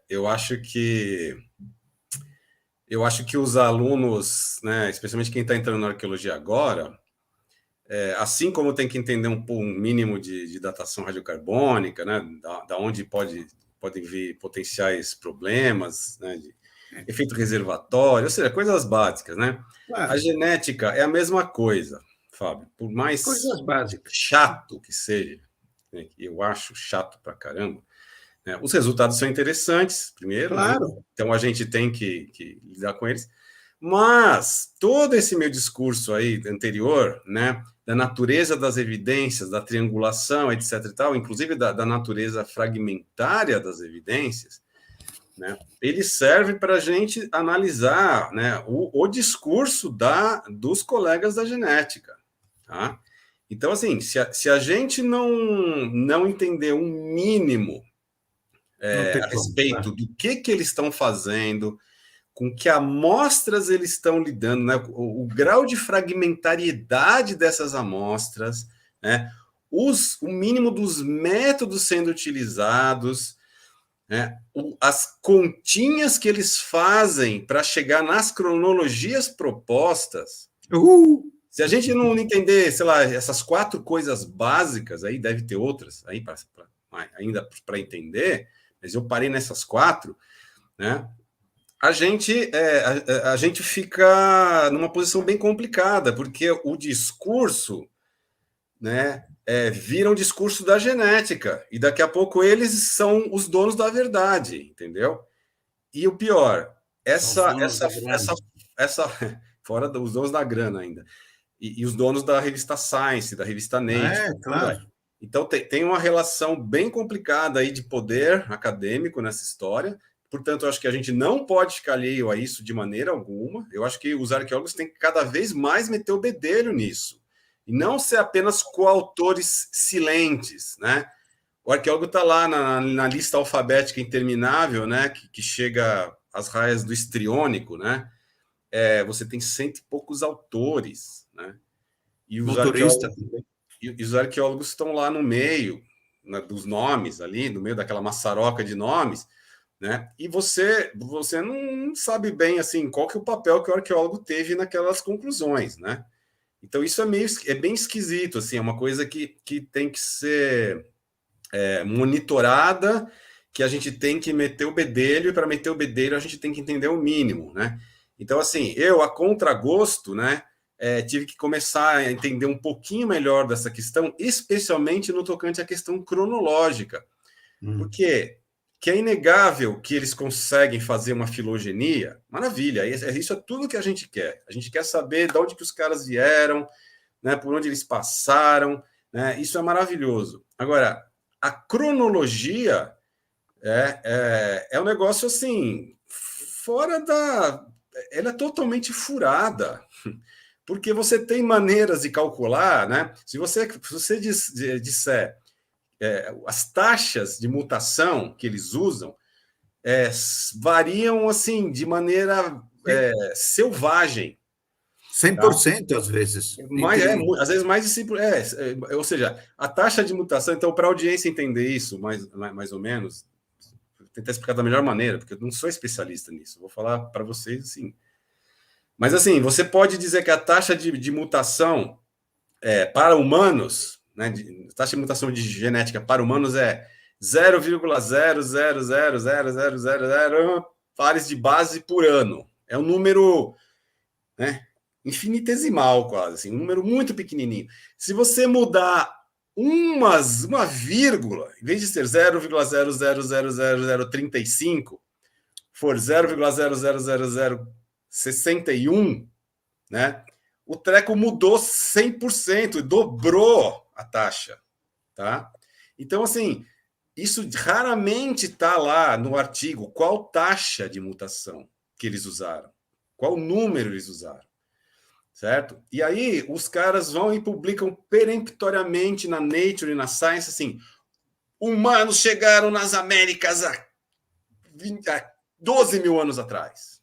Eu acho que os alunos, né, especialmente quem está entrando na arqueologia agora, assim como tem que entender um mínimo de datação radiocarbônica, né, da onde podem vir potenciais problemas, né, de efeito reservatório, ou seja, coisas básicas, né? Claro. A genética é a mesma coisa, Fábio, por mais chato que seja, né, eu acho chato pra caramba, né, os resultados são interessantes, primeiro, claro. Né, então a gente tem que lidar com eles, mas todo esse meu discurso aí anterior, né, da natureza das evidências, da triangulação, etc. e tal, inclusive da natureza fragmentária das evidências, né, ele serve para a gente analisar, né, o discurso dos colegas da genética. Tá? Então, assim, se a gente não entender um mínimo a respeito do que eles estão fazendo, com que amostras eles estão lidando, né, o grau de fragmentariedade dessas amostras, né, o mínimo dos métodos sendo utilizados, né, as continhas que eles fazem para chegar nas cronologias propostas. Se a gente não entender, sei lá, essas 4 coisas básicas, aí deve ter outras aí ainda para entender, mas eu parei nessas 4, né? A gente fica numa posição bem complicada, porque o discurso, né, vira um discurso da genética, e daqui a pouco eles são os donos da verdade, entendeu? E o pior, essa fora dos donos da grana ainda, e os donos da revista Science, da revista Nature. Claro. Então tem uma relação bem complicada aí de poder acadêmico nessa história. Portanto, eu acho que a gente não pode ficar alheio a isso de maneira alguma. Eu acho que os arqueólogos têm que cada vez mais meter o bedelho nisso. E não ser apenas coautores silentes, né? O arqueólogo está lá na lista alfabética interminável, né? Que chega às raias do histriônico, né? Você tem 100 e poucos autores, né? E os arqueólogos estão lá no meio, né, dos nomes ali, no meio daquela maçaroca de nomes, né? E você não sabe bem assim qual que é o papel que o arqueólogo teve naquelas conclusões, né? Então isso é bem esquisito, assim, é uma coisa que tem que ser monitorada, que a gente tem que meter o bedelho, e para meter o bedelho a gente tem que entender o mínimo, né? Então, assim, eu, a contragosto, né, tive que começar a entender um pouquinho melhor dessa questão, especialmente no tocante à questão cronológica, porque que é inegável que eles conseguem fazer uma filogenia, maravilha, isso é tudo que a gente quer. A gente quer saber de onde que os caras vieram, né, por onde eles passaram, né, isso é maravilhoso. Agora, a cronologia é um negócio assim, fora da... Ela é totalmente furada, porque você tem maneiras de calcular, né? Se você disser as taxas de mutação que eles usam variam assim de maneira selvagem. 100% tá? Às vezes. Às vezes mais de 100%. Ou seja, a taxa de mutação, então, para a audiência entender isso, mais ou menos, vou tentar explicar da melhor maneira, porque eu não sou especialista nisso, vou falar para vocês assim. Mas assim, você pode dizer que a taxa de mutação para humanos, né, taxa de mutação de genética para humanos é 0,0000000 pares de base por ano. É um número, né, infinitesimal quase, assim, um número muito pequenininho. Se você mudar uma vírgula, em vez de ser 0,0000035, for 0,00061, né? O treco mudou 100%, dobrou a taxa, tá? Então, assim, isso raramente está lá no artigo qual taxa de mutação que eles usaram, qual número eles usaram, certo? E aí os caras vão e publicam peremptoriamente na Nature e na Science, assim, humanos chegaram nas Américas há 12 mil anos atrás.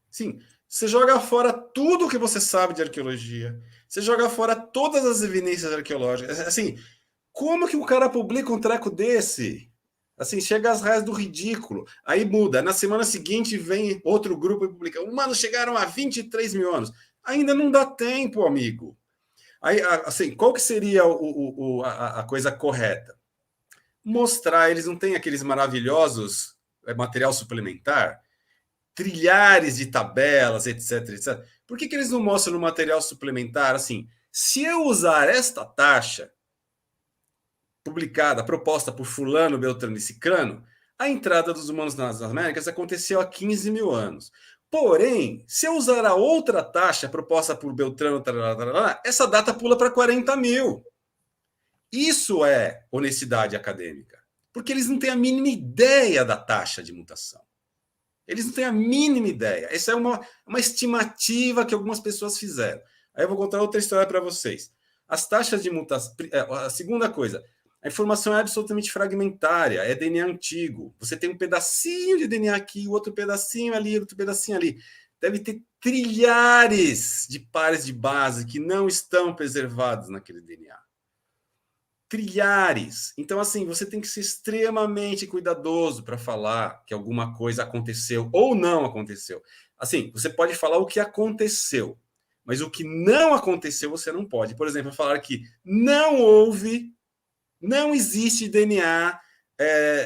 Sim, você joga fora tudo o que você sabe de arqueologia, você joga fora todas as evidências arqueológicas. Assim, como que o cara publica um treco desse? Assim, chega às raias do ridículo. Aí muda. Na semana seguinte vem outro grupo e publica. Humanos chegaram a 23 mil anos. Ainda não dá tempo, amigo. Aí, assim, qual que seria a coisa correta? Mostrar, eles não têm aqueles maravilhosos material suplementar, trilhares de tabelas, etc, etc. Por que eles não mostram no material suplementar assim? Se eu usar esta taxa publicada, proposta por fulano, beltrano e cicrano, a entrada dos humanos nas Américas aconteceu há 15 mil anos. Porém, se eu usar a outra taxa proposta por Beltrano, essa data pula para 40 mil. Isso é honestidade acadêmica, porque eles não têm a mínima ideia da taxa de mutação. Eles não têm a mínima ideia. Essa é uma estimativa que algumas pessoas fizeram. Aí eu vou contar outra história para vocês. As taxas de mutação... A segunda coisa, a informação é absolutamente fragmentária, é DNA antigo. Você tem um pedacinho de DNA aqui, outro pedacinho ali, outro pedacinho ali. Deve ter trilhares de pares de base que não estão preservados naquele DNA. Trilhares. Então, assim, você tem que ser extremamente cuidadoso para falar que alguma coisa aconteceu ou não aconteceu. Assim, você pode falar o que aconteceu, mas o que não aconteceu você não pode. Por exemplo, falar que não existe DNA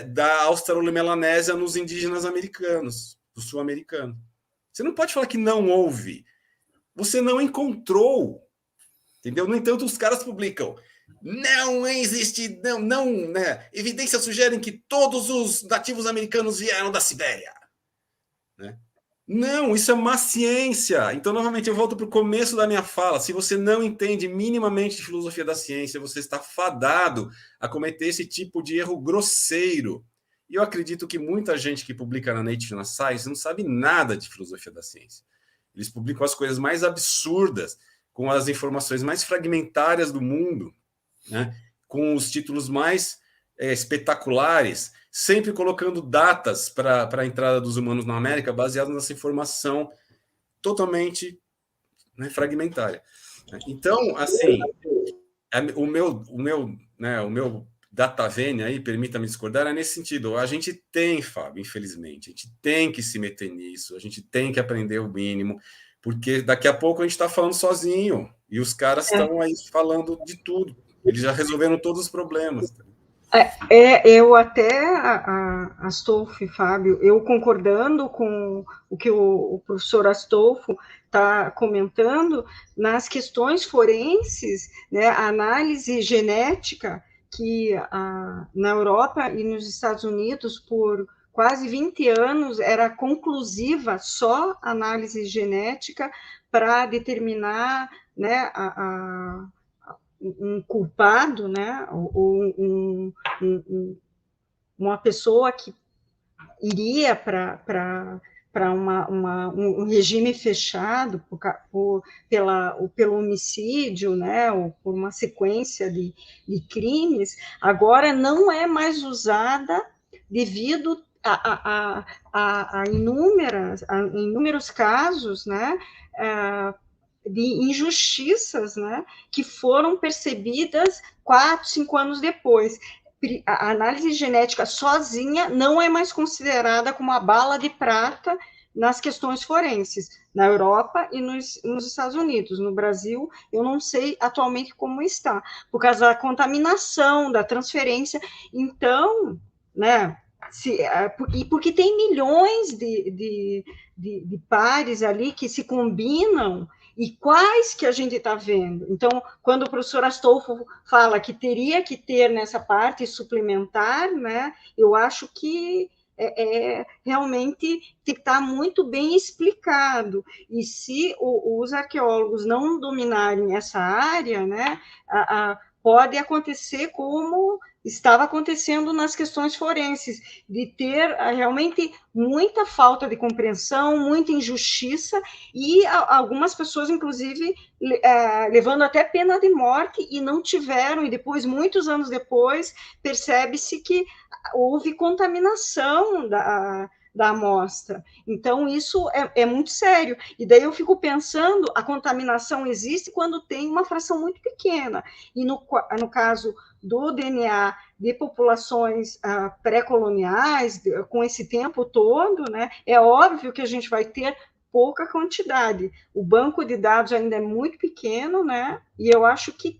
da australomelanésia nos indígenas americanos, do sul-americano. Você não pode falar que não houve. Você não encontrou. Entendeu? No entanto, os caras publicam. Não existe, né? Evidências sugerem que todos os nativos americanos vieram da Sibéria. Né? Não, isso é má ciência. Então, novamente, eu volto para o começo da minha fala. Se você não entende minimamente de filosofia da ciência, você está fadado a cometer esse tipo de erro grosseiro. E eu acredito que muita gente que publica na Nature e na Science não sabe nada de filosofia da ciência. Eles publicam as coisas mais absurdas, com as informações mais fragmentárias do mundo, né? Com os títulos mais espetaculares, sempre colocando datas para a entrada dos humanos na América, baseado nessa informação totalmente, né, fragmentária. Então, assim, o meu data vênia aí, permita-me discordar, é nesse sentido. A gente tem, Fábio, infelizmente, a gente tem que se meter nisso, a gente tem que aprender o mínimo, porque daqui a pouco a gente está falando sozinho, e os caras estão aí falando de tudo. Eles já resolveram todos os problemas. Eu até, Astolfo e Fábio, eu concordando com o que o professor Astolfo está comentando, nas questões forenses, né, a análise genética que na Europa e nos Estados Unidos, por quase 20 anos, era conclusiva só análise genética para determinar, né, um culpado, né, ou uma pessoa que iria para um regime fechado pelo homicídio, né, ou por uma sequência de crimes, agora não é mais usada devido a inúmeros casos, né, de injustiças, né, que foram percebidas 4, 5 anos depois. A análise genética sozinha não é mais considerada como a bala de prata nas questões forenses, na Europa e nos Estados Unidos. No Brasil, eu não sei atualmente como está, por causa da contaminação, da transferência. Então, né, e porque tem milhões de pares ali que se combinam, e quais que a gente está vendo? Então, quando o professor Astolfo fala que teria que ter nessa parte suplementar, né, eu acho que realmente tem que estar muito bem explicado. E se os arqueólogos não dominarem essa área, né, pode acontecer como estava acontecendo nas questões forenses, de ter realmente muita falta de compreensão, muita injustiça, e algumas pessoas, inclusive, levando até pena de morte, e não tiveram, e depois, muitos anos depois, percebe-se que houve contaminação da amostra. Então, isso é muito sério. E daí eu fico pensando, a contaminação existe quando tem uma fração muito pequena. E no caso do DNA de populações pré-coloniais, com esse tempo todo, né, é óbvio que a gente vai ter pouca quantidade. O banco de dados ainda é muito pequeno, né? E eu acho que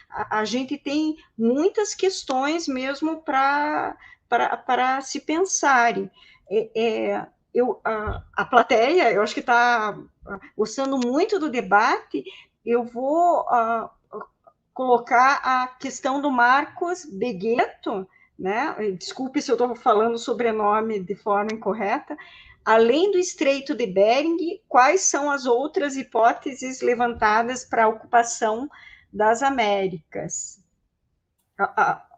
a gente tem muitas questões mesmo para se pensarem. A plateia, eu acho que está gostando muito do debate. Eu vou colocar a questão do Marcos Begueto, né? Desculpe se eu estou falando o sobrenome de forma incorreta. Além do Estreito de Bering, quais são as outras hipóteses levantadas para a ocupação das Américas?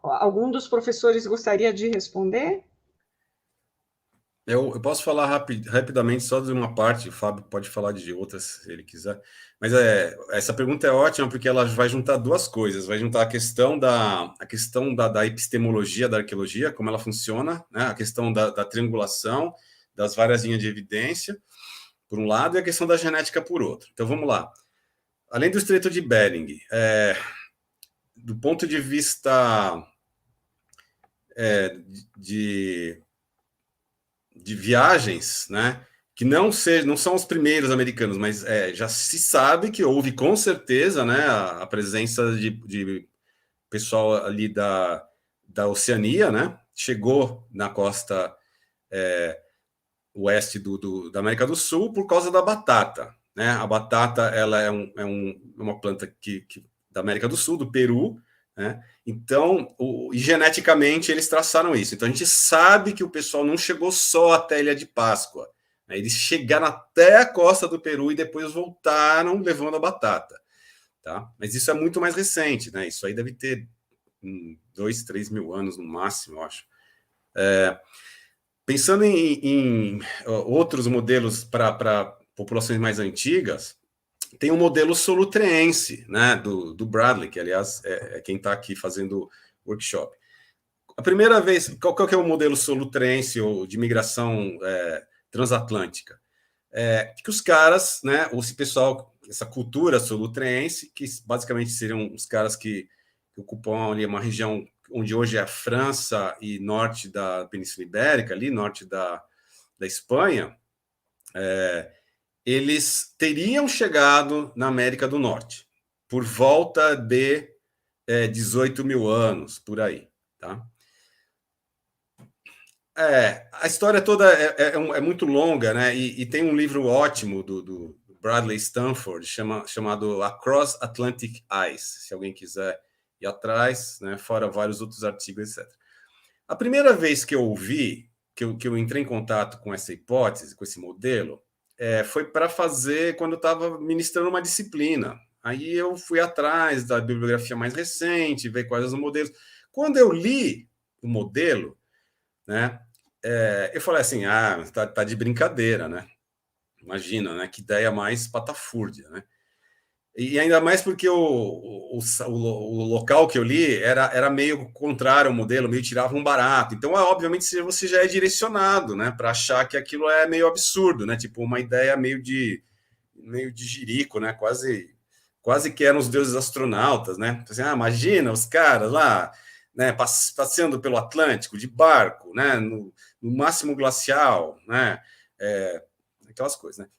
Algum dos professores gostaria de responder? Eu posso falar rapidamente só de uma parte, o Fábio pode falar de outras, se ele quiser. Mas essa pergunta é ótima, porque ela vai juntar duas coisas. Vai juntar a questão da epistemologia, da arqueologia, como ela funciona, né? A questão da triangulação, das várias linhas de evidência, por um lado, e a questão da genética, por outro. Então, vamos lá. Além do Estreito de Bering, do ponto de vista de viagens, né, que não são os primeiros americanos, mas já se sabe que houve com certeza, né, a presença de pessoal ali da Oceania, né, chegou na costa oeste da América do Sul por causa da batata, né? A batata ela é uma planta da América do Sul, do Peru, né? Então, e geneticamente eles traçaram isso. Então a gente sabe que o pessoal não chegou só até a Ilha de Páscoa, né? Eles chegaram até a costa do Peru e depois voltaram levando a batata, tá? Mas isso é muito mais recente, né? Isso aí deve ter 2, 3 mil anos no máximo, eu acho. Pensando em outros modelos para populações mais antigas, tem o modelo solutreense, né, do Bradley, que, aliás, é quem está aqui fazendo o workshop. A primeira vez, qual que é o modelo solutreense ou de migração transatlântica? Que os caras, né, esse pessoal, essa cultura solutreense, que basicamente seriam os caras que ocupam ali uma região onde hoje é a França e norte da Península Ibérica, ali, norte da Espanha, eles teriam chegado na América do Norte por volta de 18 mil anos, por aí, tá? A história toda é muito longa, né? E tem um livro ótimo do Bradley Stanford chamado Across Atlantic Ice, se alguém quiser ir atrás, né, fora vários outros artigos, etc. A primeira vez que eu ouvi, que eu entrei em contato com essa hipótese, com esse modelo, foi para fazer quando eu estava ministrando uma disciplina. Aí eu fui atrás da bibliografia mais recente, ver quais os modelos. Quando eu li o modelo, né, eu falei assim, tá de brincadeira, né? Imagina, né? Que ideia mais patafúrdia, né? E ainda mais porque o local que eu li era meio contrário ao modelo, meio tirava um barato. Então, obviamente, você já é direcionado, né, para achar que aquilo é meio absurdo, né? Tipo, uma ideia meio de jirico, né? Quase que eram os deuses astronautas, né? Assim, imagina os caras lá, né, passeando pelo Atlântico de barco, né, no máximo glacial, né? Aquelas coisas, né?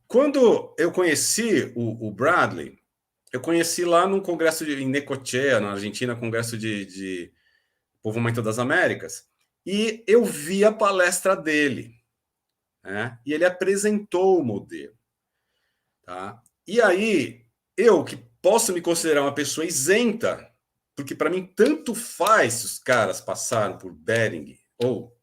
Quando eu conheci o Bradley, eu conheci lá num congresso em Necochea, na Argentina, congresso de Povoamento das Américas, e eu vi a palestra dele, né? E ele apresentou o modelo. Tá? E aí, eu que posso me considerar uma pessoa isenta, porque para mim tanto faz se os caras passaram por Bering, ou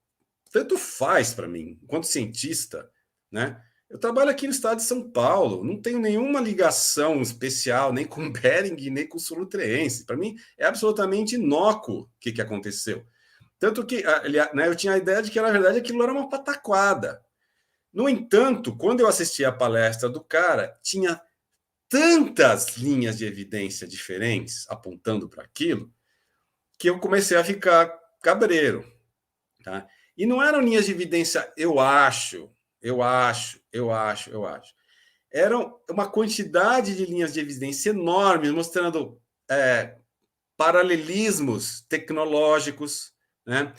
tanto faz para mim, enquanto cientista, né? Eu trabalho aqui no estado de São Paulo, não tenho nenhuma ligação especial nem com Bering, nem com o Solutrense. Para mim, é absolutamente inócuo o que aconteceu. Tanto que né, eu tinha a ideia de que, na verdade, aquilo era uma pataquada. No entanto, quando eu assisti a palestra do cara, tinha tantas linhas de evidência diferentes apontando para aquilo, que eu comecei a ficar cabreiro. Tá? E não eram linhas de evidência, eu acho. Eram uma quantidade de linhas de evidência enormes, mostrando paralelismos tecnológicos, né?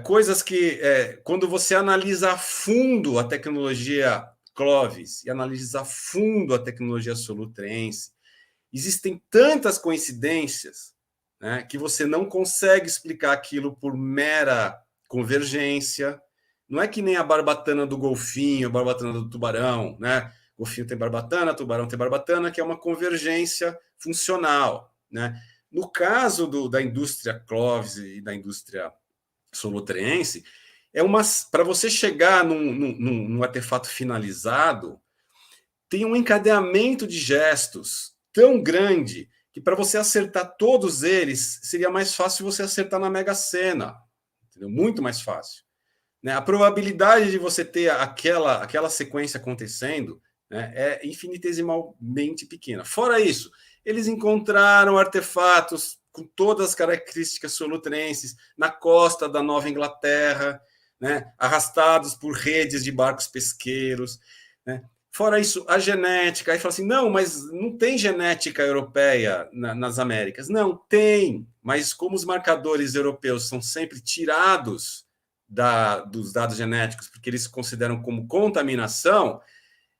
Coisas que, quando você analisa a fundo a tecnologia Clovis e analisa a fundo a tecnologia Solutrense, existem tantas coincidências, né, que você não consegue explicar aquilo por mera convergência. Não é que nem a barbatana do golfinho, a barbatana do tubarão, né? Golfinho tem barbatana, tubarão tem barbatana, que é uma convergência funcional, né? No caso da indústria Clovis e da indústria solutrense, para você chegar num artefato finalizado, tem um encadeamento de gestos tão grande que para você acertar todos eles, seria mais fácil você acertar na Mega Sena, entendeu? Muito mais fácil. Né? A probabilidade de você ter aquela sequência acontecendo, né, é infinitesimalmente pequena. Fora isso, eles encontraram artefatos com todas as características solutrenses na costa da Nova Inglaterra, né, arrastados por redes de barcos pesqueiros. Né? Fora isso, a genética. Aí fala assim, não, mas não tem genética europeia nas Américas. Não, tem, mas como os marcadores europeus são sempre tirados dos dados genéticos, porque eles consideram como contaminação,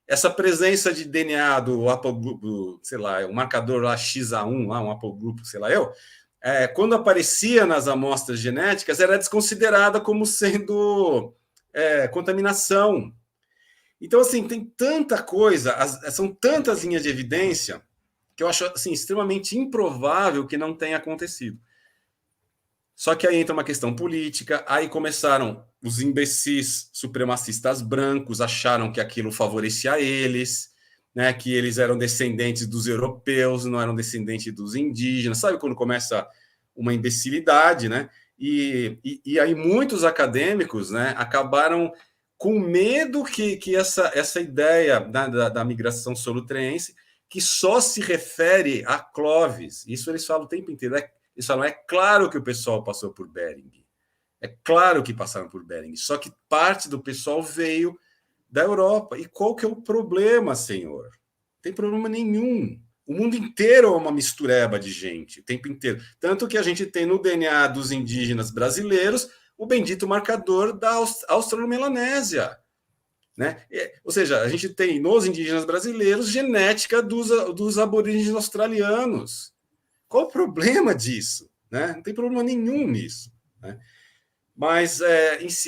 essa presença de DNA do haplogrupo, sei lá, o marcador lá XA1, lá, um haplogrupo, sei lá quando aparecia nas amostras genéticas, era desconsiderada como sendo contaminação. Então, assim, tem tanta coisa, são tantas linhas de evidência, que eu acho assim, extremamente improvável que não tenha acontecido. Só que aí entra uma questão política, aí começaram os imbecis supremacistas brancos, acharam que aquilo favorecia eles, né, que eles eram descendentes dos europeus, não eram descendentes dos indígenas, sabe quando começa uma imbecilidade, né? E aí muitos acadêmicos, né, acabaram com medo que essa ideia da migração solutrense, que só se refere a Clovis, isso eles falam o tempo inteiro, eles falam, é claro que o pessoal passou por Bering. É claro que passaram por Bering. Só que parte do pessoal veio da Europa. E qual que é o problema, senhor? Não tem problema nenhum. O mundo inteiro é uma mistureba de gente, o tempo inteiro. Tanto que a gente tem no DNA dos indígenas brasileiros o bendito marcador da Australo-Melanésia. Né? Ou seja, a gente tem nos indígenas brasileiros genética dos aborígenes australianos. Qual o problema disso? Né? Não tem problema nenhum nisso. Né? Mas,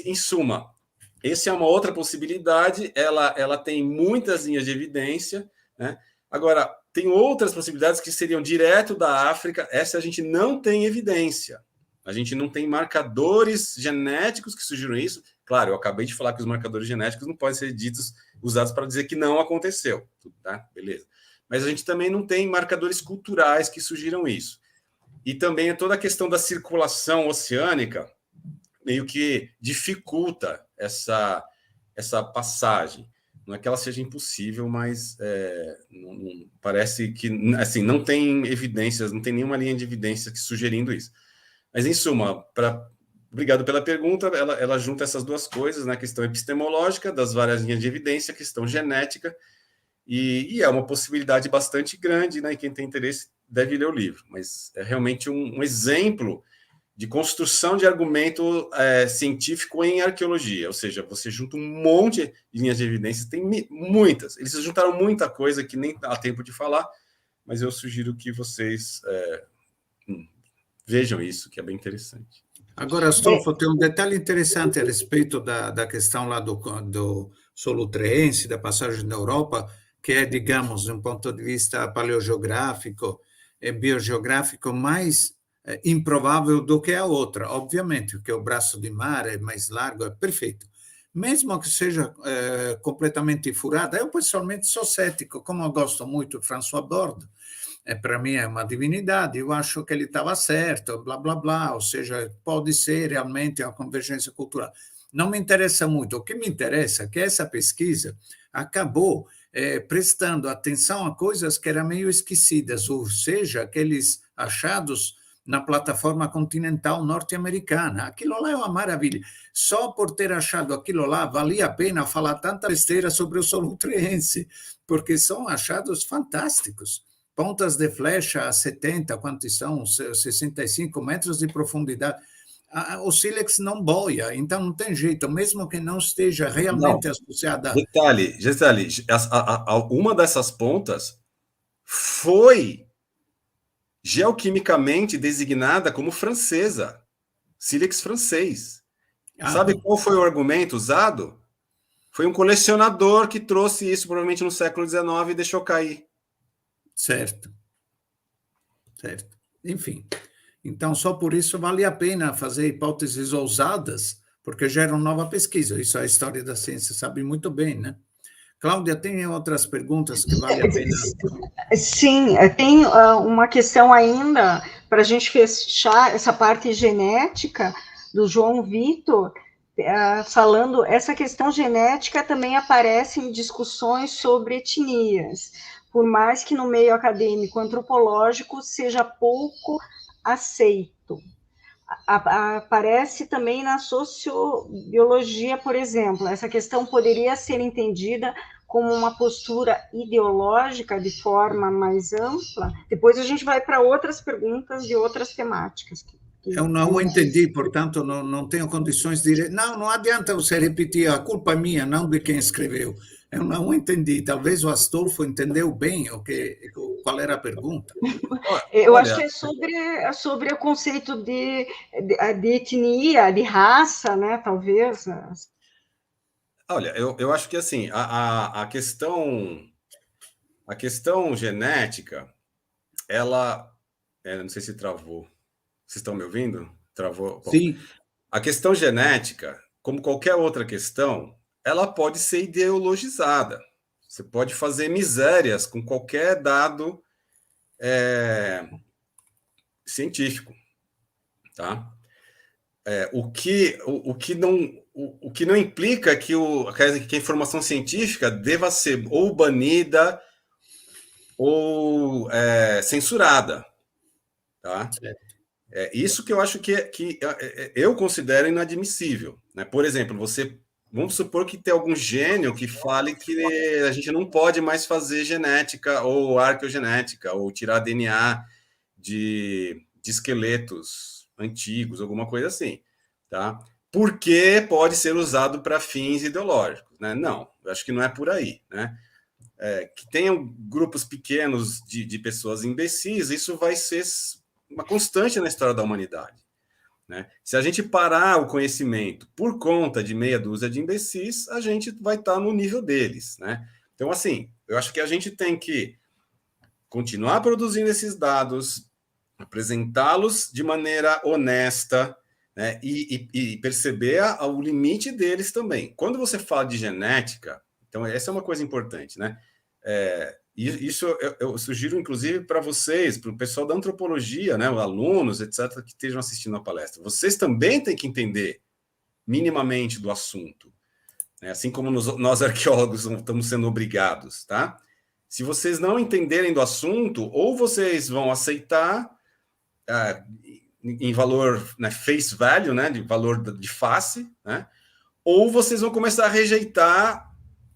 em suma, essa é uma outra possibilidade. Ela tem muitas linhas de evidência. Né? Agora, tem outras possibilidades que seriam direto da África. Essa a gente não tem evidência. A gente não tem marcadores genéticos que sugiram isso. Claro, eu acabei de falar que os marcadores genéticos não podem ser usados para dizer que não aconteceu. Tá? Beleza. Mas a gente também não tem marcadores culturais que sugiram isso. E também toda a questão da circulação oceânica meio que dificulta essa passagem. Não é que ela seja impossível, mas parece que assim, não tem evidências, não tem nenhuma linha de evidência que sugerindo isso. Mas, em suma, obrigado pela pergunta, ela junta essas duas coisas, né? A questão epistemológica, das várias linhas de evidência, a questão genética, e é uma possibilidade bastante grande, né? E quem tem interesse deve ler o livro. Mas é realmente um exemplo de construção de argumento científico em arqueologia, ou seja, você junta um monte de linhas de evidência, tem muitas, eles juntaram muita coisa que nem há tempo de falar, mas eu sugiro que vocês vejam isso, que é bem interessante. Agora, Astolfo, tem um detalhe interessante a respeito da questão lá do Solutrense, da passagem da Europa, que é, digamos, de um ponto de vista paleogeográfico e biogeográfico, mais improvável do que a outra, obviamente, porque o braço de mar é mais largo, é perfeito. Mesmo que seja completamente furada, eu pessoalmente sou cético, como eu gosto muito de François Borde, para mim é uma divindade, eu acho que ele estava certo, blá, blá, blá, ou seja, pode ser realmente uma convergência cultural. Não me interessa muito, o que me interessa é que essa pesquisa acabou prestando atenção a coisas que eram meio esquecidas, ou seja, aqueles achados na plataforma continental norte-americana. Aquilo lá é uma maravilha. Só por ter achado aquilo lá, valia a pena falar tanta besteira sobre o Solutrense, porque são achados fantásticos. Pontas de flecha a 70, quantos são? 65 metros de profundidade. O sílex não boia, então não tem jeito, mesmo que não esteja realmente associada... Detalhe, uma dessas pontas foi geoquimicamente designada como francesa, sílex francês. Sabe qual foi o argumento usado? Foi um colecionador que trouxe isso, provavelmente no século XIX, e deixou cair. Certo. Enfim, então só por isso vale a pena fazer hipóteses ousadas, porque geram nova pesquisa. Isso a história da ciência sabe muito bem, né? Cláudia, tem outras perguntas que vale a pena? Sim, tem uma questão ainda, para a gente fechar essa parte genética do João Vitor, falando, essa questão genética também aparece em discussões sobre etnias, por mais que no meio acadêmico antropológico seja pouco aceito. Aparece também na sociobiologia, por exemplo, essa questão poderia ser entendida como uma postura ideológica de forma mais ampla. Depois a gente vai para outras perguntas de outras temáticas. Eu não entendi, portanto, não tenho condições de... Não adianta você repetir, a culpa é minha, não de quem escreveu. Eu não entendi. Talvez o Astolfo entendeu bem qual era a pergunta. Eu acho que é sobre o conceito de etnia, de raça, né? Talvez. Olha, eu acho que assim, a questão genética, ela... não sei se travou. Vocês estão me ouvindo? Travou? Bom, sim. A questão genética, como qualquer outra questão, ela pode ser ideologizada. Você pode fazer misérias com qualquer dado científico, tá? O que não implica que a informação científica deva ser ou banida ou censurada, tá? Isso que eu acho que eu considero inadmissível, né? Por exemplo, vamos supor que tem algum gênio que fale que a gente não pode mais fazer genética ou arqueogenética ou tirar DNA de esqueletos antigos, alguma coisa assim, tá? Porque pode ser usado para fins ideológicos, né? Não, eu acho que não é por aí, né? Que tenham grupos pequenos de pessoas imbecis, isso vai ser uma constante na história da humanidade, né? Se a gente parar o conhecimento por conta de meia dúzia de imbecis, a gente vai estar no nível deles, né? Então, assim, eu acho que a gente tem que continuar produzindo esses dados, apresentá-los de maneira honesta, né, e perceber o limite deles também. Quando você fala de genética, então essa é uma coisa importante, né? Isso eu sugiro, inclusive, para vocês, para o pessoal da antropologia, né, os alunos, etc., que estejam assistindo a palestra. Vocês também têm que entender minimamente do assunto, né? Assim como nós arqueólogos estamos sendo obrigados, tá? Se vocês não entenderem do assunto, ou vocês vão aceitar em valor, né, face value, né, de valor de face, né, ou vocês vão começar a rejeitar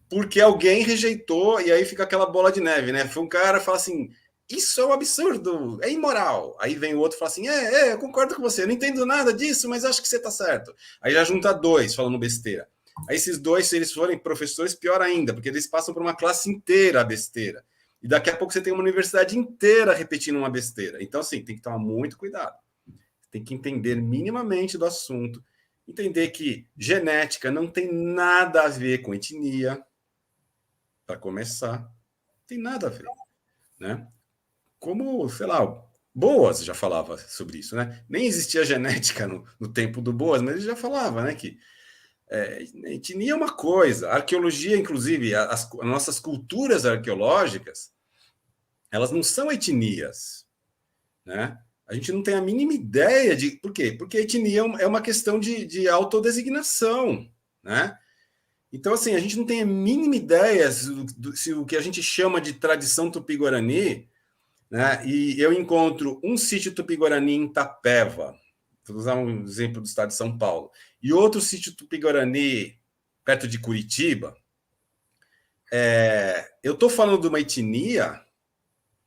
porque alguém rejeitou, e aí fica aquela bola de neve, né? Foi um cara que fala assim, isso é um absurdo, é imoral. Aí vem o outro e fala assim, eu concordo com você, eu não entendo nada disso, mas acho que você está certo. Aí já junta dois falando besteira. Aí esses dois, se eles forem professores, pior ainda, porque eles passam por uma classe inteira a besteira. E daqui a pouco você tem uma universidade inteira repetindo uma besteira. Então, assim, tem que tomar muito cuidado. Tem que entender minimamente do assunto, entender que genética não tem nada a ver com etnia, para começar, não tem nada a ver, né? Como, sei lá, Boas já falava sobre isso, né? Nem existia genética no tempo do Boas, mas ele já falava, né, que etnia é uma coisa, a arqueologia, inclusive, as nossas culturas arqueológicas, elas não são etnias, né? A gente não tem a mínima ideia de... Por quê? Porque a etnia é uma questão de autodesignação, né? Então, assim, a gente não tem a mínima ideia se o que a gente chama de tradição tupi-guarani, né? E eu encontro um sítio tupi-guarani em Itapeva, vou usar um exemplo do estado de São Paulo, e outro sítio tupi-guarani perto de Curitiba, eu estou falando de uma etnia,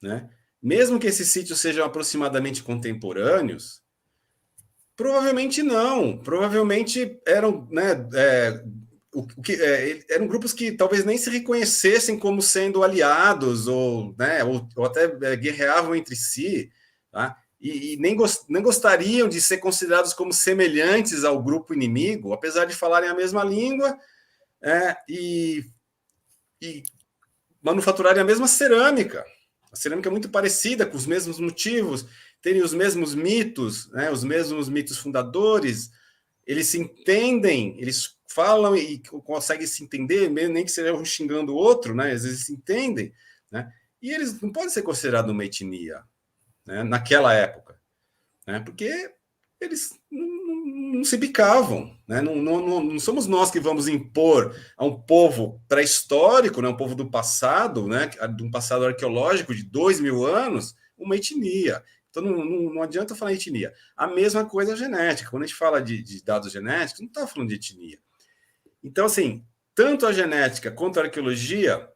né? Mesmo que esses sítios sejam aproximadamente contemporâneos, provavelmente não. Provavelmente eram, né, eram grupos que talvez nem se reconhecessem como sendo aliados ou, né, ou até guerreavam entre si, tá? E nem gostariam de ser considerados como semelhantes ao grupo inimigo, apesar de falarem a mesma língua e manufaturarem a mesma cerâmica. A cerâmica é muito parecida, com os mesmos motivos, terem os mesmos mitos, né, os mesmos mitos fundadores, eles se entendem, eles falam e conseguem se entender, nem que seja um xingando o outro, né, às vezes se entendem, né, e eles não podem ser considerados uma etnia, né, naquela época, né, porque eles não se bicavam, né? Não somos nós que vamos impor a um povo pré-histórico, né? Um povo do passado, né? De um passado arqueológico de 2.000 anos, uma etnia. Então não adianta falar etnia. A mesma coisa a genética. Quando a gente fala de dados genéticos, não está falando de etnia. Então, assim, tanto a genética quanto a arqueologia,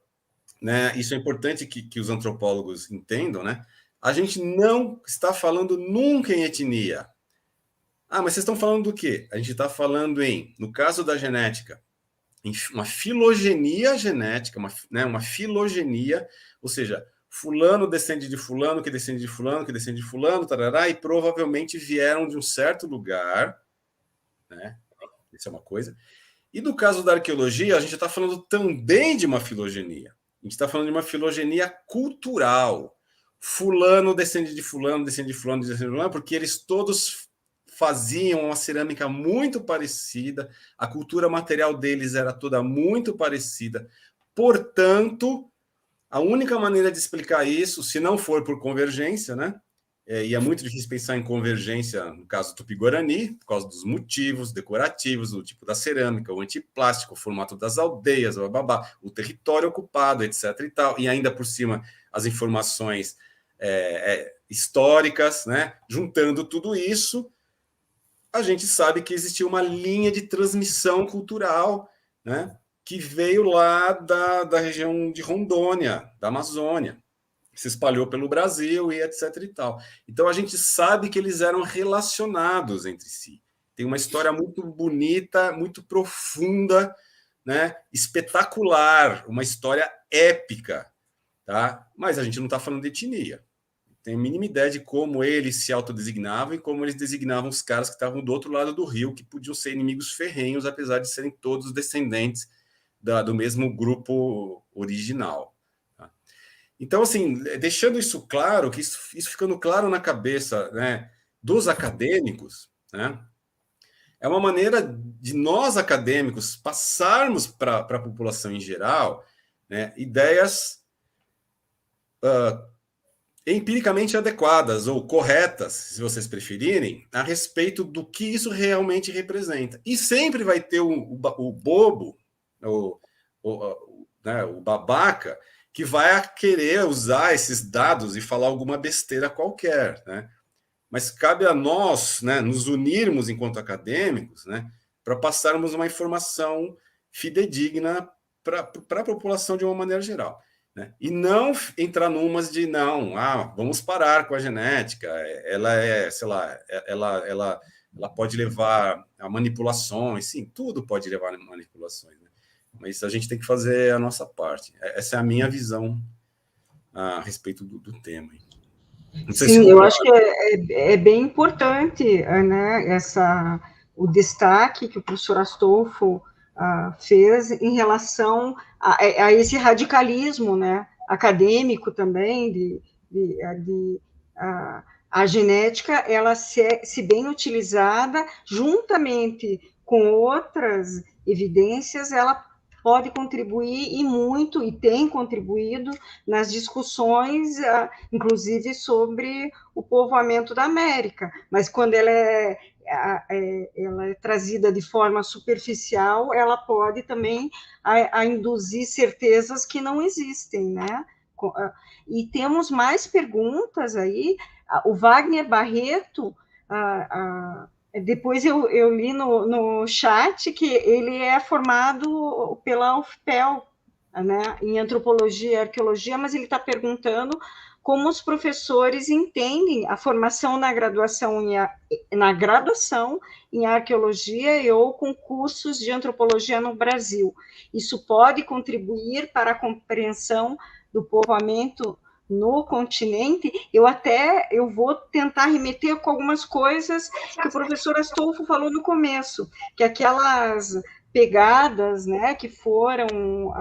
né? Isso é importante que os antropólogos entendam, né? A gente não está falando nunca em etnia. Mas vocês estão falando do quê? A gente está falando no caso da genética, em uma filogenia genética, uma filogenia, ou seja, fulano descende de fulano, que descende de fulano, que descende de fulano, tarará, e provavelmente vieram de um certo lugar, né? Isso é uma coisa. E no caso da arqueologia, a gente está falando também de uma filogenia. A gente está falando de uma filogenia cultural. Fulano descende de fulano, descende de fulano, descende de fulano, porque eles todos faziam uma cerâmica muito parecida, a cultura material deles era toda muito parecida. Portanto, a única maneira de explicar isso, se não for por convergência, né? E é muito difícil pensar em convergência no caso do Tupi-Guarani, por causa dos motivos decorativos, o tipo da cerâmica, o antiplástico, o formato das aldeias, o território ocupado, etc. e tal, e ainda por cima as informações históricas, né? Juntando tudo isso, a gente sabe que existia uma linha de transmissão cultural, né, que veio lá da região de Rondônia, da Amazônia, se espalhou pelo Brasil e etc. e tal. Então, a gente sabe que eles eram relacionados entre si. Tem uma história muito bonita, muito profunda, né, espetacular, uma história épica, tá? Mas a gente não está falando de etnia. Tem a mínima ideia de como eles se autodesignavam e como eles designavam os caras que estavam do outro lado do rio, que podiam ser inimigos ferrenhos, apesar de serem todos descendentes do mesmo grupo original. Tá? Então, assim, deixando isso claro, que isso ficando claro na cabeça, né, dos acadêmicos, né, é uma maneira de nós, acadêmicos, passarmos para a população em geral, né, ideias empiricamente adequadas ou corretas, se vocês preferirem, a respeito do que isso realmente representa. E sempre vai ter o bobo, né, o babaca, que vai querer usar esses dados e falar alguma besteira qualquer, né? Mas cabe a nós, né, nos unirmos enquanto acadêmicos, né, para passarmos uma informação fidedigna para a população de uma maneira geral. Né? E não entrar numas de não, vamos parar com a genética, ela é, sei lá, ela pode levar a manipulações, sim, tudo pode levar a manipulações, né? Mas a gente tem que fazer a nossa parte. Essa é a minha visão a respeito do tema. Não sei Sim, se eu acho que é bem importante, né, o destaque que o professor Astolfo fez em relação a esse radicalismo, né, acadêmico também, a genética, ela se bem utilizada, juntamente com outras evidências, ela pode contribuir, e muito, e tem contribuído nas discussões, inclusive sobre o povoamento da América, mas quando ela é trazida de forma superficial, ela pode também induzir certezas que não existem, né? E temos mais perguntas aí. O Wagner Barreto, depois eu li no chat que ele é formado pela UFPEL, né, em antropologia e arqueologia, mas ele está perguntando como os professores entendem a formação na graduação em arqueologia e ou com cursos de antropologia no Brasil. Isso pode contribuir para a compreensão do povoamento no continente. Eu vou tentar remeter com algumas coisas que o professor Astolfo falou no começo, que aquelas pegadas, né, que foram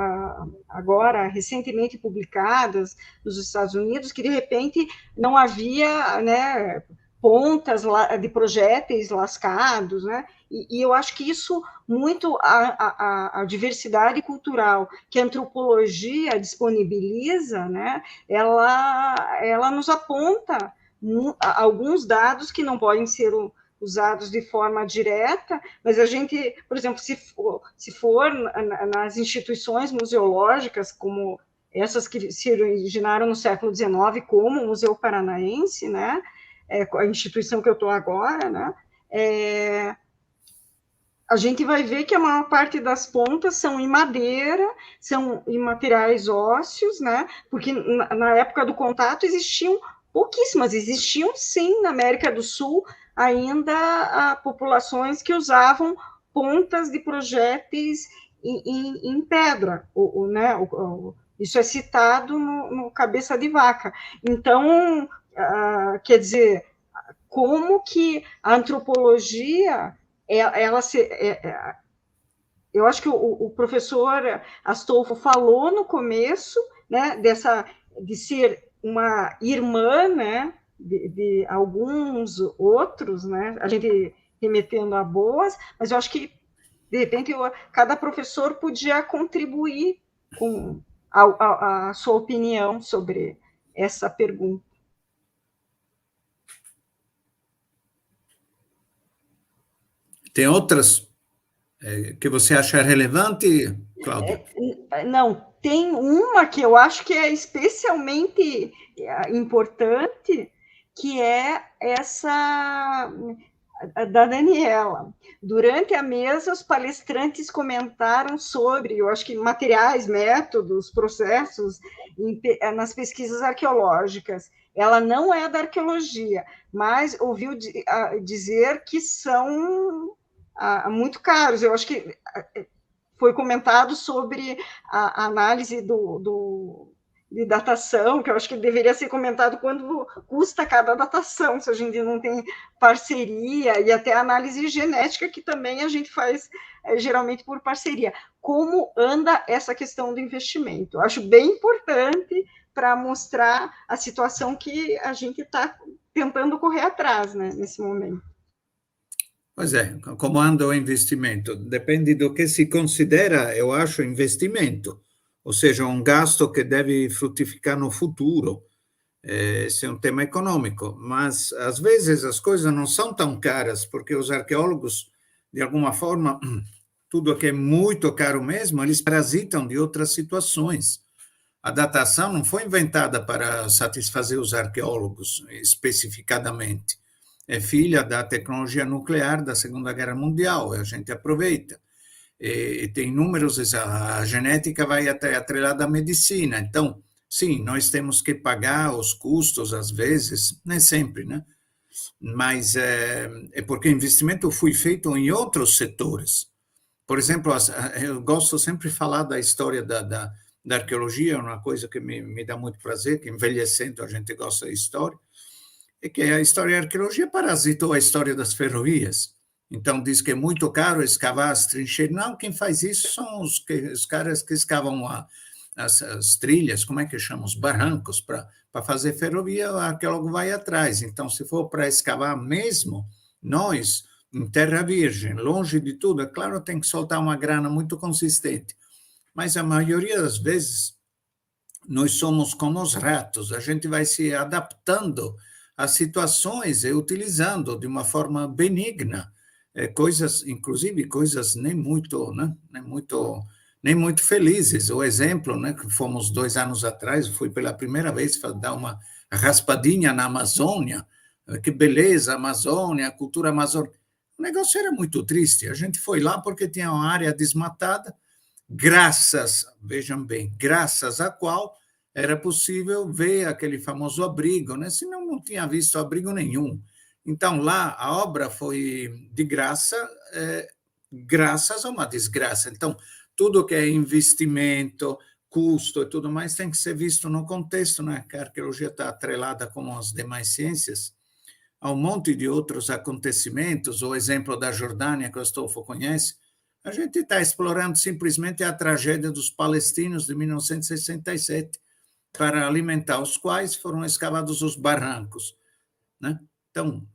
agora recentemente publicadas nos Estados Unidos, que de repente não havia, né, pontas de projéteis lascados, né? E eu acho que isso muito a diversidade cultural que a antropologia disponibiliza, né? Ela nos aponta alguns dados que não podem ser usados de forma direta, mas a gente, por exemplo, se for nas instituições museológicas, como essas que se originaram no século XIX, como o Museu Paranaense, né, a instituição que eu estou agora, né, a gente vai ver que a maior parte das pontas são em madeira, são em materiais ósseos, né, porque na época do contato existiam pouquíssimas, existiam sim na América do Sul ainda populações que usavam pontas de projéteis em pedra, né? Isso é citado no Cabeça de Vaca. Então, quer dizer, como que a antropologia, eu acho que o professor Astolfo falou no começo, né, de ser uma irmã, né, de alguns outros, né, a gente remetendo a boas, mas eu acho que, de repente, cada professor podia contribuir com a sua opinião sobre essa pergunta. Tem outras que você acha relevante, Cláudia? Não, tem uma que eu acho que é especialmente importante, que é essa da Daniela. Durante a mesa, os palestrantes comentaram sobre, eu acho que materiais, métodos, processos nas pesquisas arqueológicas. Ela não é da arqueologia, mas ouviu dizer que são muito caros. Eu acho que foi comentado sobre a análise de datação, que eu acho que deveria ser comentado quando custa cada datação, se a gente não tem parceria, e até análise genética, que também a gente faz geralmente por parceria. Como anda essa questão do investimento? Eu acho bem importante para mostrar a situação que a gente está tentando correr atrás, né, nesse momento. Pois é, como anda o investimento? Depende do que se considera, eu acho, investimento, ou seja, um gasto que deve frutificar no futuro. Esse é um tema econômico, mas às vezes as coisas não são tão caras, porque os arqueólogos, de alguma forma, tudo que é muito caro mesmo, eles parasitam de outras situações. A datação não foi inventada para satisfazer os arqueólogos especificadamente. É filha da tecnologia nuclear da Segunda Guerra Mundial, a gente aproveita. E tem números, a genética vai até atrelada à medicina. Então, sim, nós temos que pagar os custos, às vezes, nem sempre, né? Mas é porque o investimento foi feito em outros setores. Por exemplo, eu gosto sempre de falar da história da arqueologia, é uma coisa que me dá muito prazer, que envelhecendo a gente gosta da história, é que a história da arqueologia parasitou a história das ferrovias. Então, diz que é muito caro escavar as trincheiras. Não, quem faz isso são os caras que escavam as trilhas, como é que chama? Os barrancos, para fazer ferrovia, o arqueólogo vai atrás. Então, se for para escavar mesmo, nós, em terra virgem, longe de tudo, é claro, tem que soltar uma grana muito consistente. Mas a maioria das vezes, nós somos como os ratos, a gente vai se adaptando às situações e utilizando de uma forma benigna coisas, inclusive coisas nem muito, né, nem muito felizes. O exemplo, né, que fomos 2 anos atrás, fui pela primeira vez dar uma raspadinha na Amazônia, que beleza, Amazônia, cultura amazônica. O negócio era muito triste. A gente foi lá porque tinha uma área desmatada, vejam bem, graças a qual era possível ver aquele famoso abrigo, né? Senão não tinha visto abrigo nenhum. Então, lá, a obra foi de graça, graças a uma desgraça. Então, tudo que é investimento, custo e tudo mais tem que ser visto no contexto, né? Que a arqueologia está atrelada, como as demais ciências, a um monte de outros acontecimentos. O exemplo da Jordânia, que o Astolfo conhece, a gente está explorando simplesmente a tragédia dos palestinos de 1967, para alimentar os quais foram escavados os barrancos, né? Então,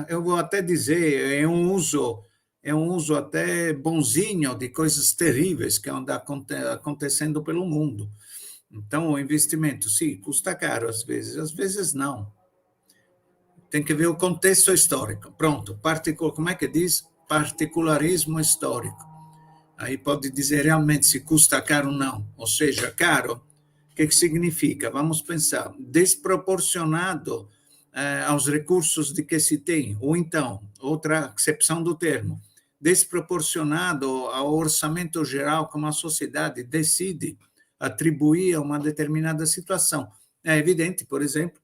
eu vou até dizer, é um uso até bonzinho de coisas terríveis que andam acontecendo pelo mundo. Então, o investimento, sim, custa caro às vezes não. Tem que ver o contexto histórico. Pronto, como é que diz? Particularismo histórico. Aí pode dizer realmente se custa caro ou não. Ou seja, caro, o que significa? Vamos pensar, desproporcionado aos recursos de que se tem, ou então, outra acepção do termo, desproporcionado ao orçamento geral como a sociedade decide atribuir a uma determinada situação. É evidente, por exemplo,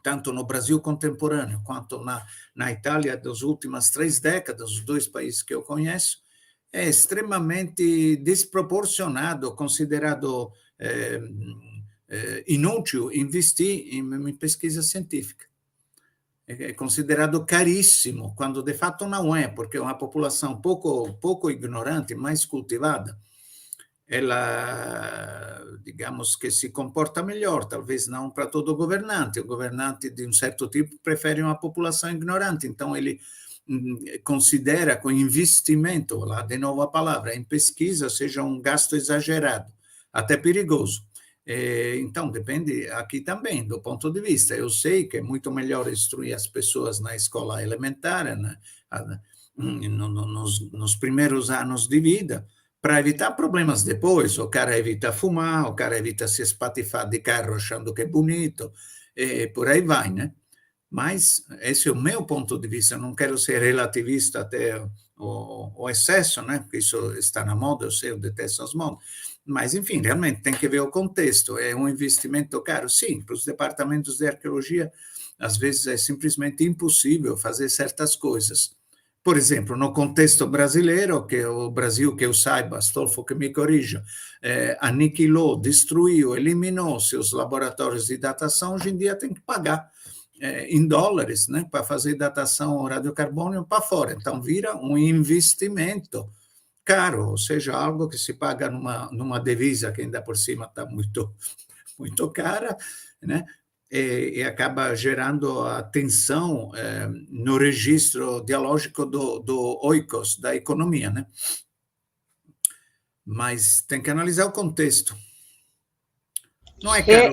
tanto no Brasil contemporâneo quanto na Itália das últimas 3 décadas, os 2 países que eu conheço, é extremamente desproporcionado, considerado inútil investir em pesquisa científica. É considerado caríssimo, quando de fato não é, porque uma população pouco ignorante, mais cultivada, ela, digamos que se comporta melhor, talvez não para todo governante. O governante de um certo tipo prefere uma população ignorante, então ele considera que o investimento, lá de novo a palavra, em pesquisa seja um gasto exagerado, até perigoso. Então, depende aqui também do ponto de vista. Eu sei que é muito melhor instruir as pessoas na escola elementar, né, nos primeiros anos de vida, para evitar problemas depois. O cara evita fumar, o cara evita se espatifar de carro achando que é bonito, e por aí vai, né? Mas esse é o meu ponto de vista. Eu não quero ser relativista até o excesso, né? Porque isso está na moda, eu sei, eu detesto as modas. Mas, enfim, realmente tem que ver o contexto. É um investimento caro? Sim, para os departamentos de arqueologia, às vezes é simplesmente impossível fazer certas coisas, por exemplo, no contexto brasileiro, que o Brasil, que eu saiba, Astolfo que me corrija, aniquilou, destruiu, eliminou seus laboratórios de datação, hoje em dia tem que pagar em dólares, né, para fazer datação radiocarbônio para fora. Então, vira um investimento caro, ou seja, algo que se paga numa divisa que ainda por cima está muito, muito cara, né? E acaba gerando a tensão no registro dialógico do oikos, da economia, né? Mas tem que analisar o contexto. Não é caro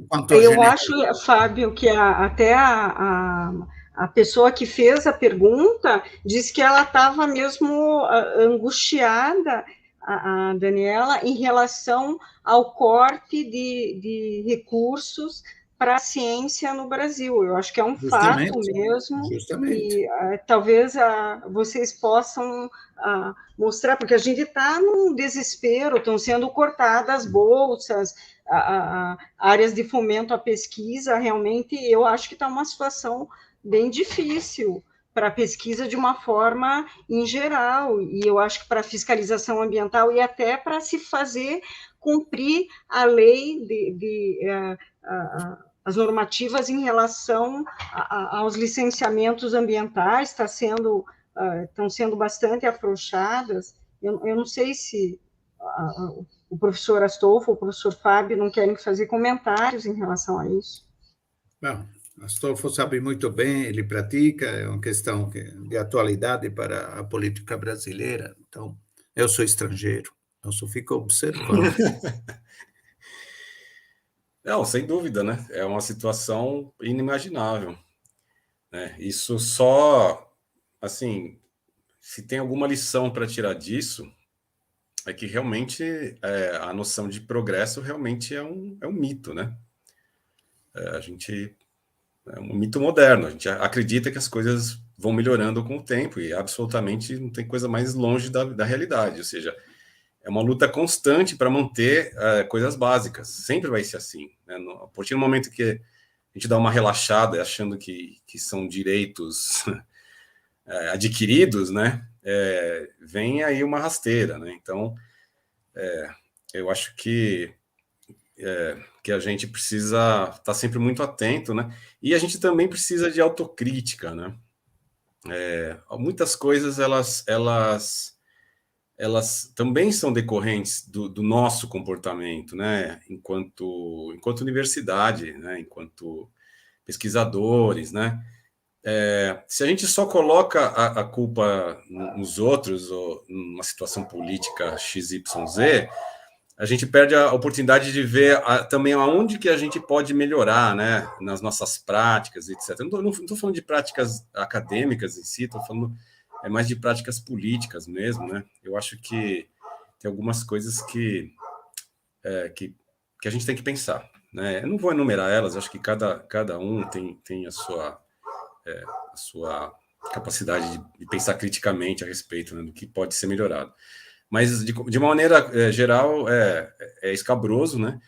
quanto a eu acho, Fábio, que até a pessoa que fez a pergunta disse que ela estava mesmo angustiada, a Daniela, em relação ao corte de recursos para a ciência no Brasil. Eu acho que é um fato mesmo, e talvez vocês possam mostrar, porque a gente está num desespero, estão sendo cortadas bolsas, áreas de fomento à pesquisa, realmente eu acho que está uma situação bem difícil para a pesquisa de uma forma em geral, e eu acho que para a fiscalização ambiental e até para se fazer cumprir a lei as normativas em relação aos licenciamentos ambientais estão sendo bastante afrouxadas. Eu não sei se o professor Astolfo ou o professor Fábio não querem fazer comentários em relação a isso. Bom, Astolfo sabe muito bem, ele pratica, é uma questão de atualidade para a política brasileira, então eu sou estrangeiro, eu só fico observando. Não, sem dúvida, né? É uma situação inimaginável, né? Isso só, assim, se tem alguma lição para tirar disso, é que realmente a noção de progresso realmente é um mito, né? É um mito moderno, a gente acredita que as coisas vão melhorando com o tempo e absolutamente não tem coisa mais longe da realidade, ou seja, é uma luta constante para manter coisas básicas, sempre vai ser assim, né? A partir do momento que a gente dá uma relaxada achando que são direitos adquiridos, né? Vem aí uma rasteira, né? Então, eu acho que a gente precisa estar sempre muito atento, né? E a gente também precisa de autocrítica, né? Muitas coisas, elas também são decorrentes do nosso comportamento, né? Enquanto universidade, né? Enquanto pesquisadores, né? Se a gente só coloca a culpa nos outros ou numa situação política XYZ, a gente perde a oportunidade de ver também aonde que a gente pode melhorar, né, nas nossas práticas, etc. Não estou falando de práticas acadêmicas em si, estou falando mais de práticas políticas mesmo, né? Eu acho que tem algumas coisas que a gente tem que pensar, né? Eu não vou enumerar elas, acho que cada um tem a sua capacidade de pensar criticamente a respeito, né, do que pode ser melhorado. Mas, de uma maneira geral, é escabroso, né?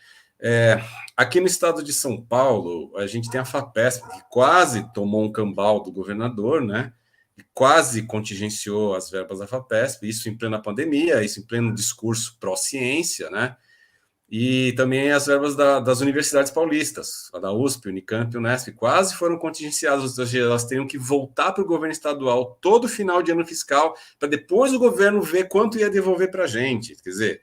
Aqui no estado de São Paulo, a gente tem a FAPESP, que quase tomou um cambal do governador, né? E quase contingenciou as verbas da FAPESP, isso em plena pandemia, isso em pleno discurso pró-ciência, né? E também as verbas das universidades paulistas, a da USP, Unicamp e Unesp, quase foram contingenciadas, ou seja, elas teriam que voltar para o governo estadual todo final de ano fiscal, para depois o governo ver quanto ia devolver para a gente. Quer dizer,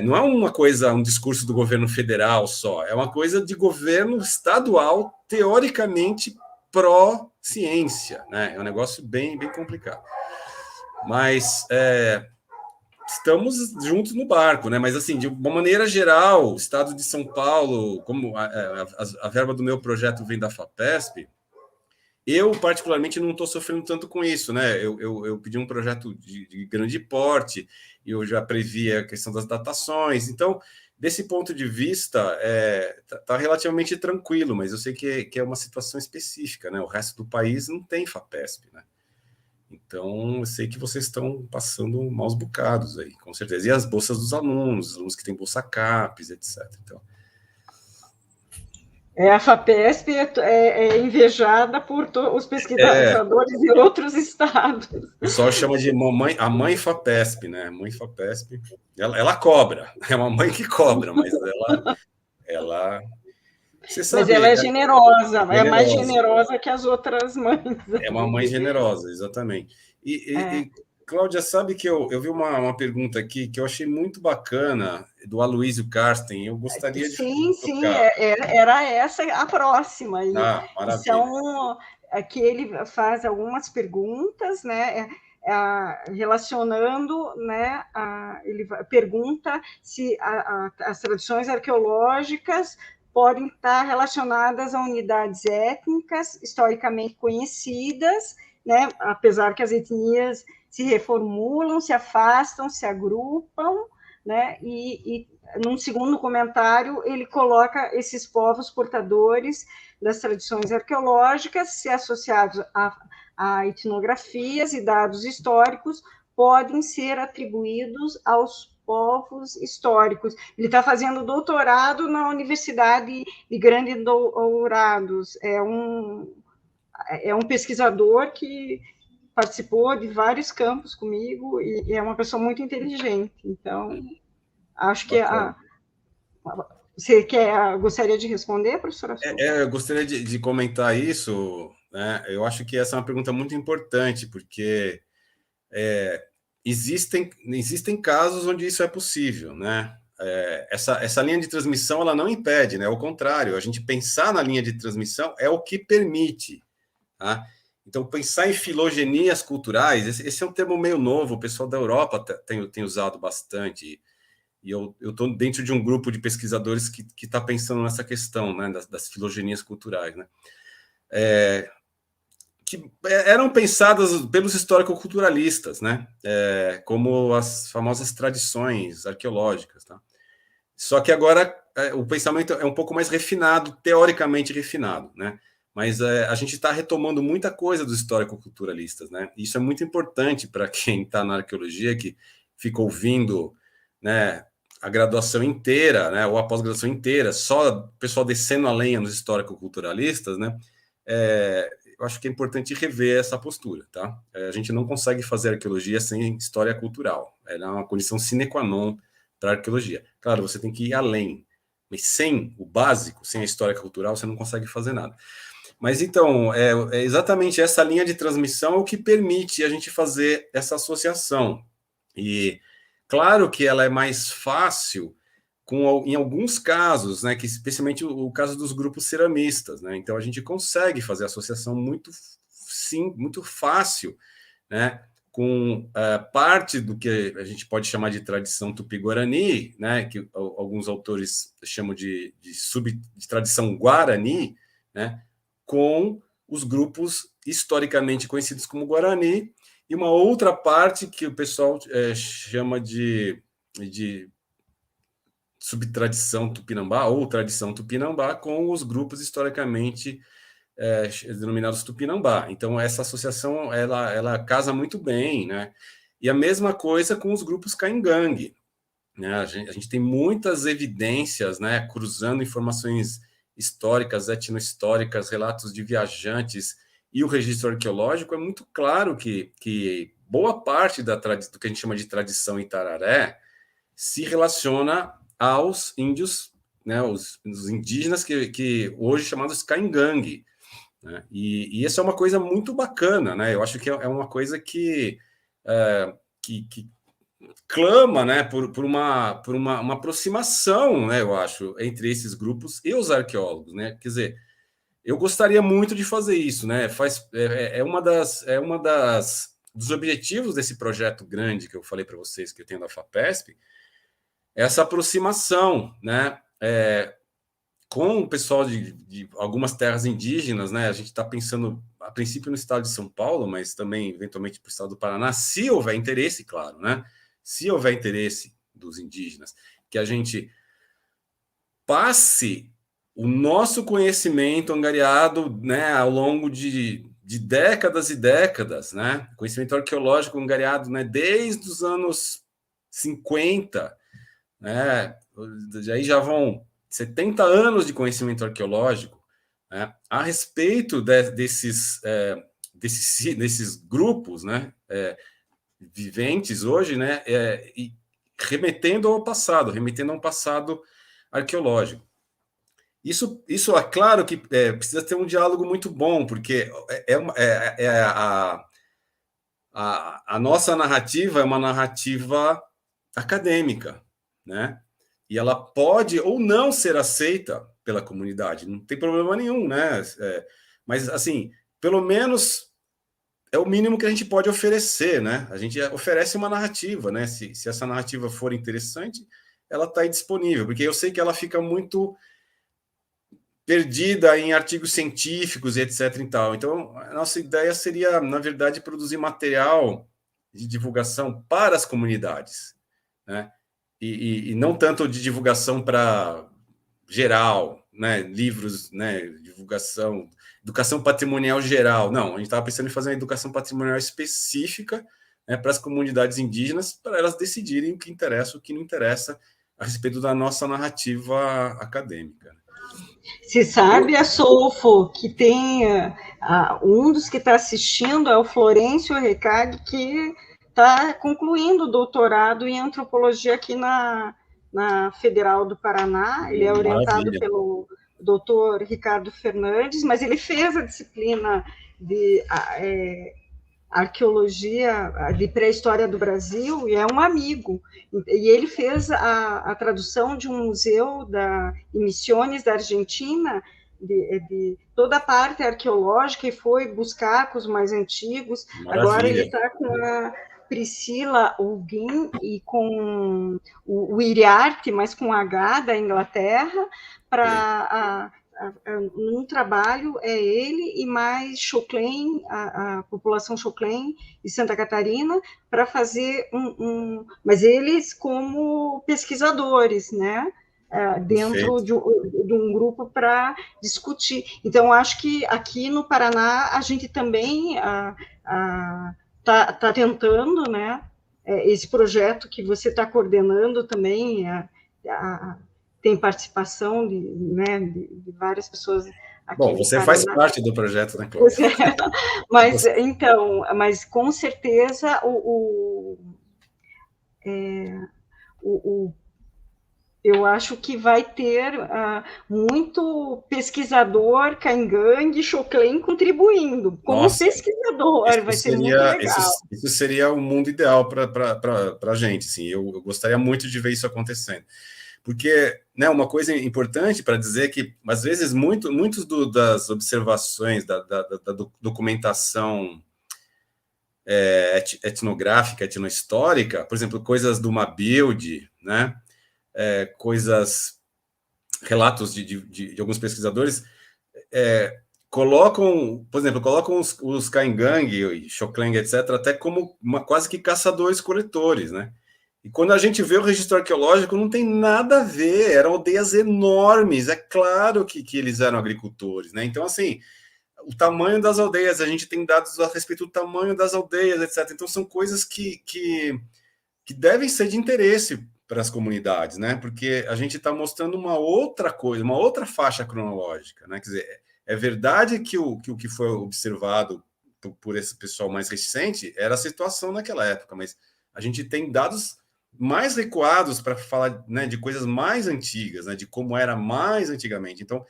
não é uma coisa, um discurso do governo federal só, é uma coisa de governo estadual, teoricamente pró-ciência, né? É um negócio bem, bem complicado. Mas estamos juntos no barco, né? Mas, assim, de uma maneira geral, o estado de São Paulo, como a verba do meu projeto vem da FAPESP, eu, particularmente, não estou sofrendo tanto com isso, né? Eu pedi um projeto de grande porte, e eu já previ a questão das datações. Então, desse ponto de vista, está relativamente tranquilo, mas eu sei que é uma situação específica, né? O resto do país não tem FAPESP, né? Então, eu sei que vocês estão passando maus bocados aí, com certeza. E as bolsas dos alunos, os alunos que têm bolsa CAPES, etc. Então... A FAPESP é invejada por os pesquisadores de outros estados. O pessoal chama de a mãe FAPESP, né? Mãe FAPESP. Ela cobra, é uma mãe que cobra, mas ela você Mas sabe, ela é generosa, é mais generosa. generosa que as outras mães. É uma mãe generosa, exatamente. E Cláudia, sabe que eu vi uma pergunta aqui que eu achei muito bacana, do Aloysio Karsten, eu gostaria de tocar. Era essa a próxima. E Maravilha. são que ele faz algumas perguntas, né, relacionando, né, ele pergunta se as tradições arqueológicas podem estar relacionadas a unidades étnicas historicamente conhecidas, né, apesar que as etnias se reformulam, se afastam, se agrupam, né, e num segundo comentário, ele coloca esses povos portadores das tradições arqueológicas, se associados a etnografias e dados históricos, podem ser atribuídos aos povos históricos. Ele está fazendo doutorado na Universidade de Grande Dourados. É um pesquisador que participou de vários campos comigo e é uma pessoa muito inteligente. Então, acho que você gostaria de responder, professora? Eu gostaria de comentar isso, né? Eu acho que essa é uma pergunta muito importante, porque existem casos onde isso é possível, né? Essa linha de transmissão ela não impede, né? Ao contrário, a gente pensar na linha de transmissão é o que permite, tá? Então, pensar em filogenias culturais, esse é um termo meio novo, o pessoal da Europa tem usado bastante, e eu estou dentro de um grupo de pesquisadores que está pensando nessa questão, né, das filogenias culturais, né? Que eram pensadas pelos histórico-culturalistas, né? Como as famosas tradições arqueológicas, tá? Só que agora o pensamento é um pouco mais refinado, teoricamente refinado, né? Mas a gente está retomando muita coisa dos histórico-culturalistas, né? Isso é muito importante para quem está na arqueologia, que fica ouvindo, né, a graduação inteira, né, ou a pós-graduação inteira, só o pessoal descendo a lenha nos histórico-culturalistas, né? Eu acho que é importante rever essa postura, tá? A gente não consegue fazer arqueologia sem história cultural. Ela é uma condição sine qua non para a arqueologia. Claro, você tem que ir além, mas sem o básico, sem a história cultural, você não consegue fazer nada. Mas então, é exatamente essa linha de transmissão o que permite a gente fazer essa associação. E claro que ela é mais fácil em alguns casos, né, que especialmente o caso dos grupos ceramistas, né? Então a gente consegue fazer associação muito fácil, né, com parte do que a gente pode chamar de tradição tupi-guarani, né, que alguns autores chamam de tradição guarani, né, com os grupos historicamente conhecidos como Guarani, e uma outra parte que o pessoal chama de subtradição tupinambá, ou tradição tupinambá, com os grupos historicamente denominados tupinambá. Então, essa associação, ela casa muito bem, né? E a mesma coisa com os grupos caingangue, né? A gente tem muitas evidências, né, cruzando informações históricas, etnohistóricas, relatos de viajantes e o registro arqueológico, é muito claro que boa parte do que a gente chama de tradição Itararé se relaciona aos índios, né, os indígenas que hoje chamados caingangue, né? E isso é uma coisa muito bacana, né? Eu acho que é uma coisa que clama, né, por uma aproximação, né, eu acho, entre esses grupos e os arqueólogos, né? Quer dizer, eu gostaria muito de fazer isso, né? Uma dos objetivos desse projeto grande que eu falei para vocês que eu tenho da FAPESP, essa aproximação, né, com o pessoal de algumas terras indígenas, né? A gente está pensando, a princípio, no estado de São Paulo, mas também, eventualmente, para o estado do Paraná, se houver interesse, claro, né? Se houver interesse dos indígenas, que a gente passe o nosso conhecimento angariado, né, ao longo de décadas e décadas, né? Conhecimento arqueológico angariado, né, desde os anos 50, né? Aí já vão 70 anos de conhecimento arqueológico, né, a respeito desses grupos, né, viventes hoje, né, e remetendo a um passado arqueológico. Isso é claro que precisa ter um diálogo muito bom, porque a nossa narrativa é uma narrativa acadêmica, né? E ela pode ou não ser aceita pela comunidade, não tem problema nenhum, né? Mas, assim, pelo menos é o mínimo que a gente pode oferecer, né? A gente oferece uma narrativa, né? Se essa narrativa for interessante, ela está aí disponível, porque eu sei que ela fica muito perdida em artigos científicos e etc. e tal. Então, a nossa ideia seria, na verdade, produzir material de divulgação para as comunidades, né? E não tanto de divulgação para geral, né? Livros, né? Divulgação, educação patrimonial geral. Não, a gente estava pensando em fazer uma educação patrimonial específica, né, para as comunidades indígenas, para elas decidirem o que interessa, o que não interessa a respeito da nossa narrativa acadêmica. Se sabe, Solfo, que tem um dos que está assistindo é o Florencio Recag, que está concluindo o doutorado em antropologia aqui na Federal do Paraná. Ele é orientado pelo doutor Ricardo Fernandes, mas ele fez a disciplina de arqueologia de pré-história do Brasil e é um amigo. E ele fez a tradução de um museu em Misiones, da Argentina, de toda a parte arqueológica, e foi buscar com os mais antigos. Maravilha. Agora ele está com a Priscila Huguin e com o Iriarte, mas com H, da Inglaterra, para num trabalho ele e mais Choclen, a população Choclen de Santa Catarina, para fazer mas eles como pesquisadores, né, dentro de um grupo para discutir. Então, acho que aqui no Paraná a gente também tá tentando, né, esse projeto que você está coordenando também, tem participação de várias pessoas aqui. Bom, você faz parte do projeto, né, Cláudia? Mas com certeza eu acho que vai ter muito pesquisador Caingangue, Choclen contribuindo, como pesquisador, vai ser muito legal. Isso seria o mundo ideal para a gente, sim. Eu gostaria muito de ver isso acontecendo. Porque, né, uma coisa importante para dizer que, às vezes, muitos das observações, da documentação etnográfica, etnohistórica, por exemplo, coisas do Mabilde, né, relatos de alguns pesquisadores, colocam os Caingangue, Choclen, etc., até como quase que caçadores-coletores, né? E quando a gente vê o registro arqueológico, não tem nada a ver, eram aldeias enormes, é claro que eles eram agricultores, né? Então, assim, o tamanho das aldeias, a gente tem dados a respeito do tamanho das aldeias, etc. Então, são coisas que devem ser de interesse para as comunidades, né? Porque a gente está mostrando uma outra coisa, uma outra faixa cronológica, né? Quer dizer, é verdade que o que foi observado por esse pessoal mais recente era a situação naquela época, mas a gente tem dados mais recuados para falar, né, de coisas mais antigas, né, de como era mais antigamente. Então,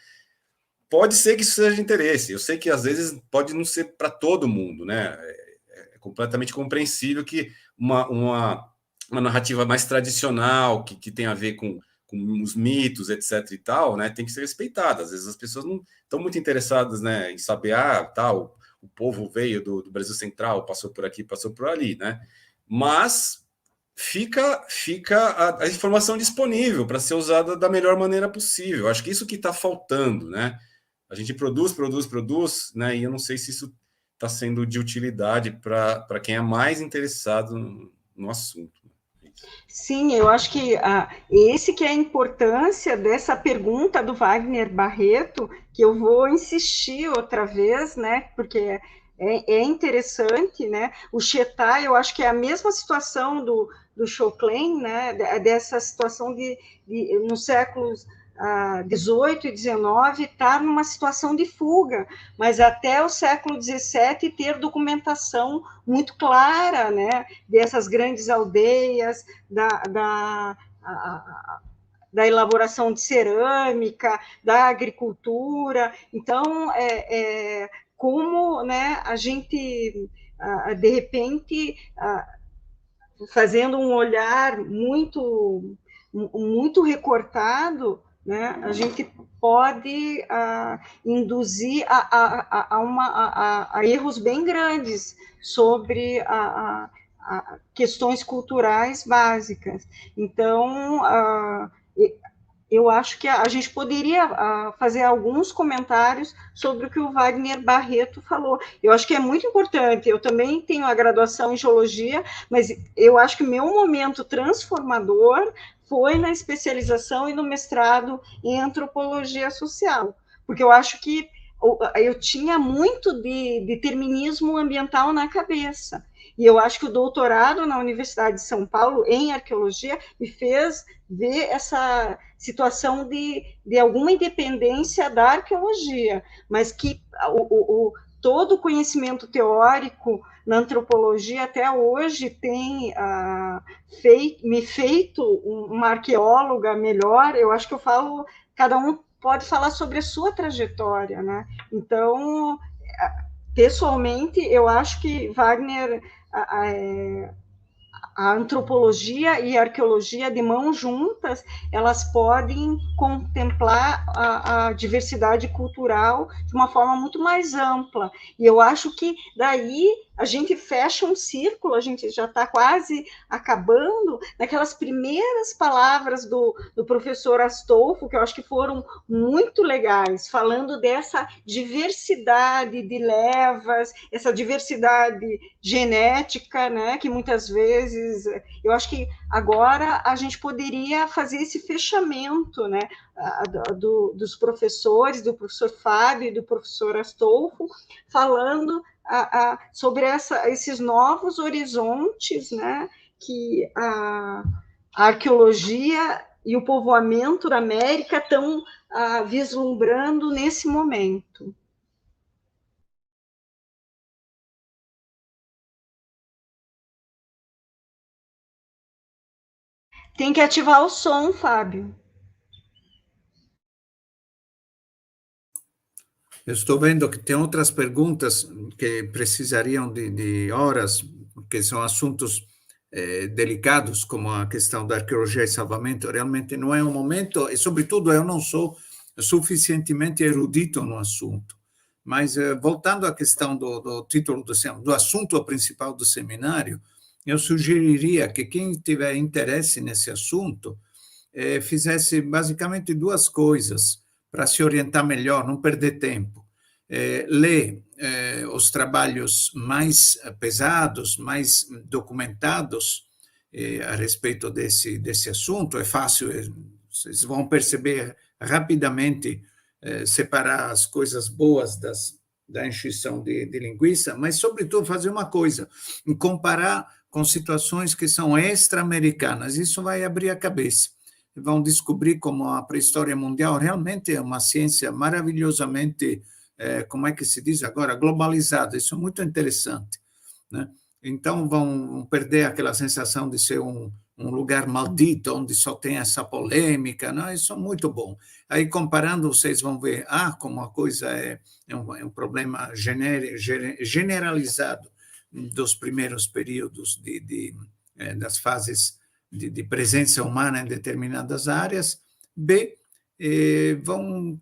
pode ser que isso seja de interesse. Eu sei que às vezes pode não ser para todo mundo, né? É completamente compreensível que uma narrativa mais tradicional, que tem a ver com os mitos, etc. e tal, né, tem que ser respeitada. Às vezes as pessoas não estão muito interessadas, né, em saber, tal, o povo veio do Brasil Central, passou por aqui, passou por ali, né? Mas fica a informação disponível para ser usada da melhor maneira possível. Acho que isso que está faltando, né? A gente produz, né? E eu não sei se isso está sendo de utilidade para quem é mais interessado no assunto. Sim, eu acho que esse que é a importância dessa pergunta do Wagner Barreto, que eu vou insistir outra vez, né? Porque é interessante, né? O Chetá, eu acho que é a mesma situação do Choclen, né? Dessa situação nos séculos XVIII e XIX estar numa situação de fuga, mas até o século XVII ter documentação muito clara, né, dessas grandes aldeias, da elaboração de cerâmica, da agricultura. Então, como, né, a gente, de repente, fazendo um olhar muito recortado, né, a gente pode induzir a erros bem grandes sobre questões culturais básicas. Então, eu acho que a gente poderia fazer alguns comentários sobre o que o Wagner Barreto falou. Eu acho que é muito importante. Eu também tenho a graduação em geologia, mas eu acho que o meu momento transformador foi na especialização e no mestrado em antropologia social, porque eu acho que eu tinha muito de determinismo ambiental na cabeça. E eu acho que o doutorado na Universidade de São Paulo, em arqueologia, me fez ver essa situação de alguma independência da arqueologia, mas que todo o conhecimento teórico na antropologia até hoje tem me feito uma arqueóloga melhor. Eu acho que eu falo, cada um pode falar sobre a sua trajetória, né? Então, pessoalmente, eu acho que Wagner, a antropologia e a arqueologia de mãos juntas, elas podem contemplar a diversidade cultural de uma forma muito mais ampla. E eu acho que daí a gente fecha um círculo, a gente já está quase acabando, naquelas primeiras palavras do professor Astolfo, que eu acho que foram muito legais, falando dessa diversidade de levas, essa diversidade genética, né, que muitas vezes, eu acho que agora a gente poderia fazer esse fechamento, né, dos professores, do professor Fábio e do professor Astolfo, falando sobre esses novos horizontes, né, que a arqueologia e o povoamento da América estão vislumbrando nesse momento. Tem que ativar o som, Fábio. Eu estou vendo que tem outras perguntas que precisariam de horas, porque são assuntos delicados, como a questão da arqueologia e salvamento. Realmente não é um momento, e, sobretudo, eu não sou suficientemente erudito no assunto. Mas, voltando à questão do título do assunto principal do seminário, eu sugeriria que quem tiver interesse nesse assunto fizesse basicamente duas coisas para se orientar melhor, não perder tempo. Ler os trabalhos mais pesados, mais documentados a respeito desse assunto. É fácil, vocês vão perceber rapidamente, separar as coisas boas da encheção de linguiça, mas, sobretudo, fazer uma coisa, comparar com situações que são extra-americanas. Isso vai abrir a cabeça. Vão descobrir como a pré-história mundial realmente é uma ciência maravilhosamente, como é que se diz agora, globalizada. Isso é muito interessante, né? Então, vão perder aquela sensação de ser um lugar maldito, onde só tem essa polêmica, né? Isso é muito bom. Aí, comparando, vocês vão ver, como a coisa é um problema generalizado dos primeiros períodos das fases de presença humana em determinadas áreas. B, vão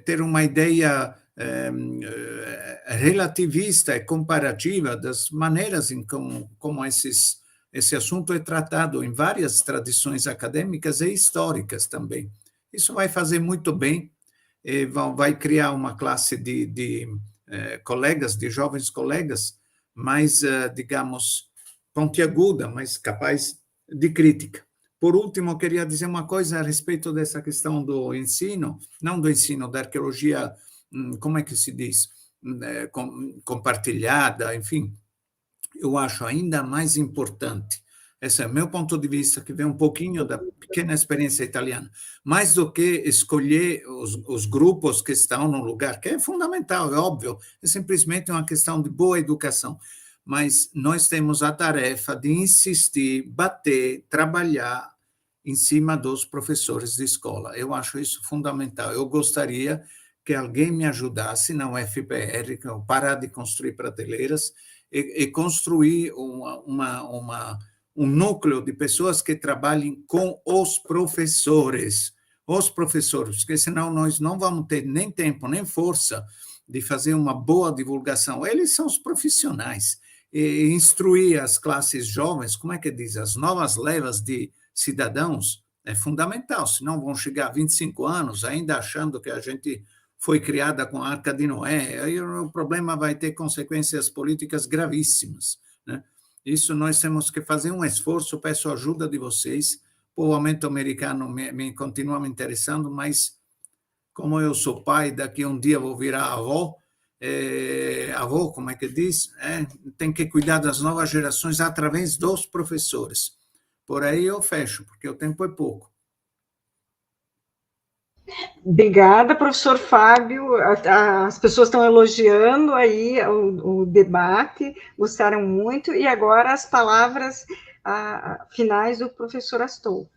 ter uma ideia relativista e comparativa das maneiras em como esse assunto é tratado em várias tradições acadêmicas e históricas também. Isso vai fazer muito bem, vai criar uma classe de colegas, de jovens colegas, mais, digamos, pontiaguda, mais capaz de crítica. Por último, eu queria dizer uma coisa a respeito dessa questão do ensino, não do ensino, da arqueologia, como é que se diz, compartilhada, enfim. Eu acho ainda mais importante Esse é o meu ponto de vista, que vem um pouquinho da pequena experiência italiana. Mais do que escolher os grupos que estão no lugar, que é fundamental, é óbvio, é simplesmente uma questão de boa educação. Mas nós temos a tarefa de insistir, bater, trabalhar em cima dos professores de escola. Eu acho isso fundamental. Eu gostaria que alguém me ajudasse na UFPR, parar de construir prateleiras e construir um núcleo de pessoas que trabalhem com os professores, porque senão nós não vamos ter nem tempo, nem força de fazer uma boa divulgação. Eles são os profissionais. E instruir as classes jovens, como é que diz, as novas levas de cidadãos, é fundamental, senão vão chegar a 25 anos ainda achando que a gente foi criada com a Arca de Noé, aí o problema vai ter consequências políticas gravíssimas, né? Isso nós temos que fazer um esforço, peço a ajuda de vocês. O povoamento americano continua me interessando, mas como eu sou pai, daqui a um dia vou virar avó, como é que diz? Tem que cuidar das novas gerações através dos professores. Por aí eu fecho, porque o tempo é pouco. Obrigada, professor Fábio. As pessoas estão elogiando aí o debate, gostaram muito, e agora as palavras finais do professor Astolfo.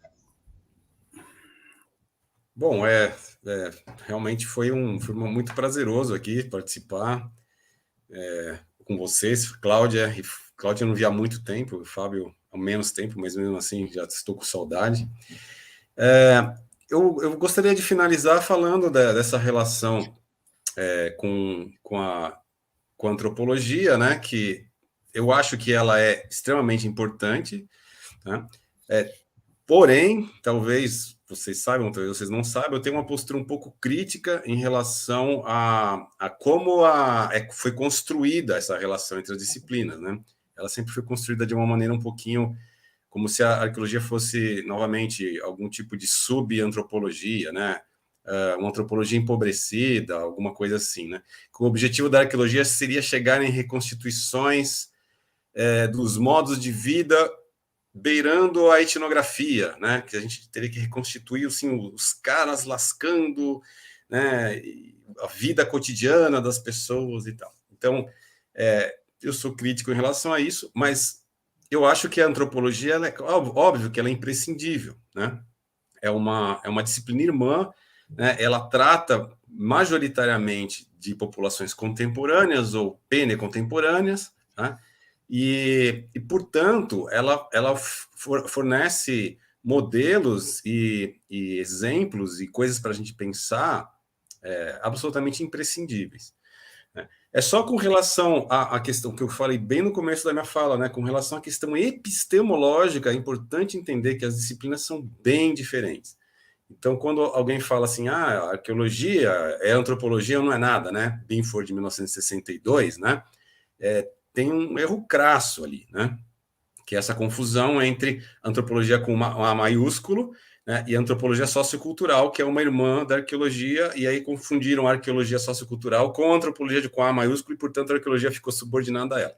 Bom, realmente foi muito prazeroso aqui participar com vocês, Cláudia. Cláudia eu não via há muito tempo, Fábio há menos tempo, mas mesmo assim já estou com saudade. Eu gostaria de finalizar falando dessa relação com a antropologia, né, que eu acho que ela é extremamente importante, né? Porém, talvez vocês saibam, talvez vocês não saibam, eu tenho uma postura um pouco crítica em relação a como foi construída essa relação entre as disciplinas, né? Ela sempre foi construída de uma maneira um pouquinho como se a arqueologia fosse, novamente, algum tipo de sub-antropologia, né? Uma antropologia empobrecida, alguma coisa assim, né? O objetivo da arqueologia seria chegar em reconstituições dos modos de vida beirando a etnografia, né? Que a gente teria que reconstituir assim, os caras lascando, né? A vida cotidiana das pessoas e tal. Então, eu sou crítico em relação a isso, mas eu acho que a antropologia, óbvio que ela é imprescindível, né? É uma disciplina irmã, né? Ela trata majoritariamente de populações contemporâneas ou pene-contemporâneas, né? E, portanto, ela fornece modelos e exemplos e coisas para a gente pensar absolutamente imprescindíveis. É só com relação à questão que eu falei bem no começo da minha fala, né? Com relação à questão epistemológica, é importante entender que as disciplinas são bem diferentes. Então, quando alguém fala assim, a arqueologia é antropologia ou não é nada, né? Binford, de 1962, né? Tem um erro crasso ali, né? Que é essa confusão entre antropologia com A maiúsculo, né, e antropologia sociocultural, que é uma irmã da arqueologia, e aí confundiram a arqueologia sociocultural com a antropologia com A maiúsculo, e, portanto, a arqueologia ficou subordinada a ela.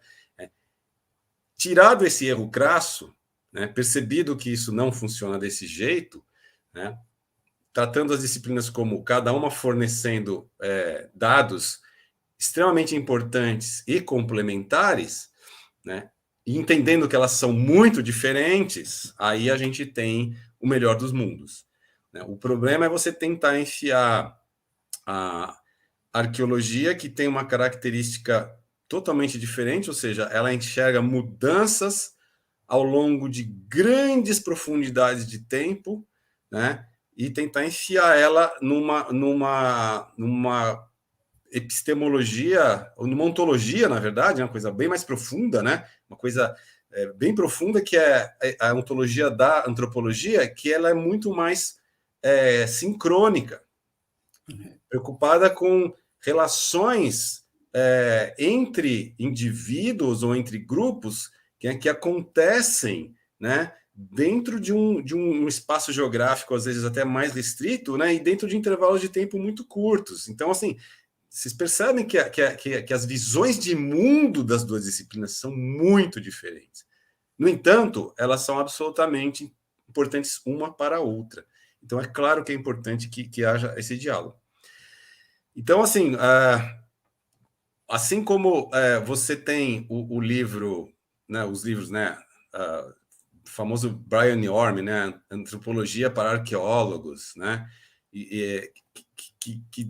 Tirado esse erro crasso, né, percebido que isso não funciona desse jeito, né, tratando as disciplinas como cada uma fornecendo dados extremamente importantes e complementares, né, e entendendo que elas são muito diferentes, aí a gente tem o melhor dos mundos, né? O problema é você tentar enfiar a arqueologia, que tem uma característica totalmente diferente, ou seja, ela enxerga mudanças ao longo de grandes profundidades de tempo, né? E tentar enfiar ela numa epistemologia, ou numa ontologia, na verdade, uma coisa bem mais profunda, né? Uma coisa bem profunda, que é a ontologia da antropologia, que ela é muito mais sincrônica, preocupada com relações entre indivíduos ou entre grupos que acontecem, né, dentro de um espaço geográfico, às vezes até mais restrito, né, e dentro de intervalos de tempo muito curtos. Então, assim, vocês percebem que as visões de mundo das duas disciplinas são muito diferentes. No entanto, elas são absolutamente importantes uma para a outra. Então, é claro que é importante que haja esse diálogo. Então, assim como você tem o livro, né, os livros, né, o famoso Brian Orme, né, Antropologia para Arqueólogos, né, que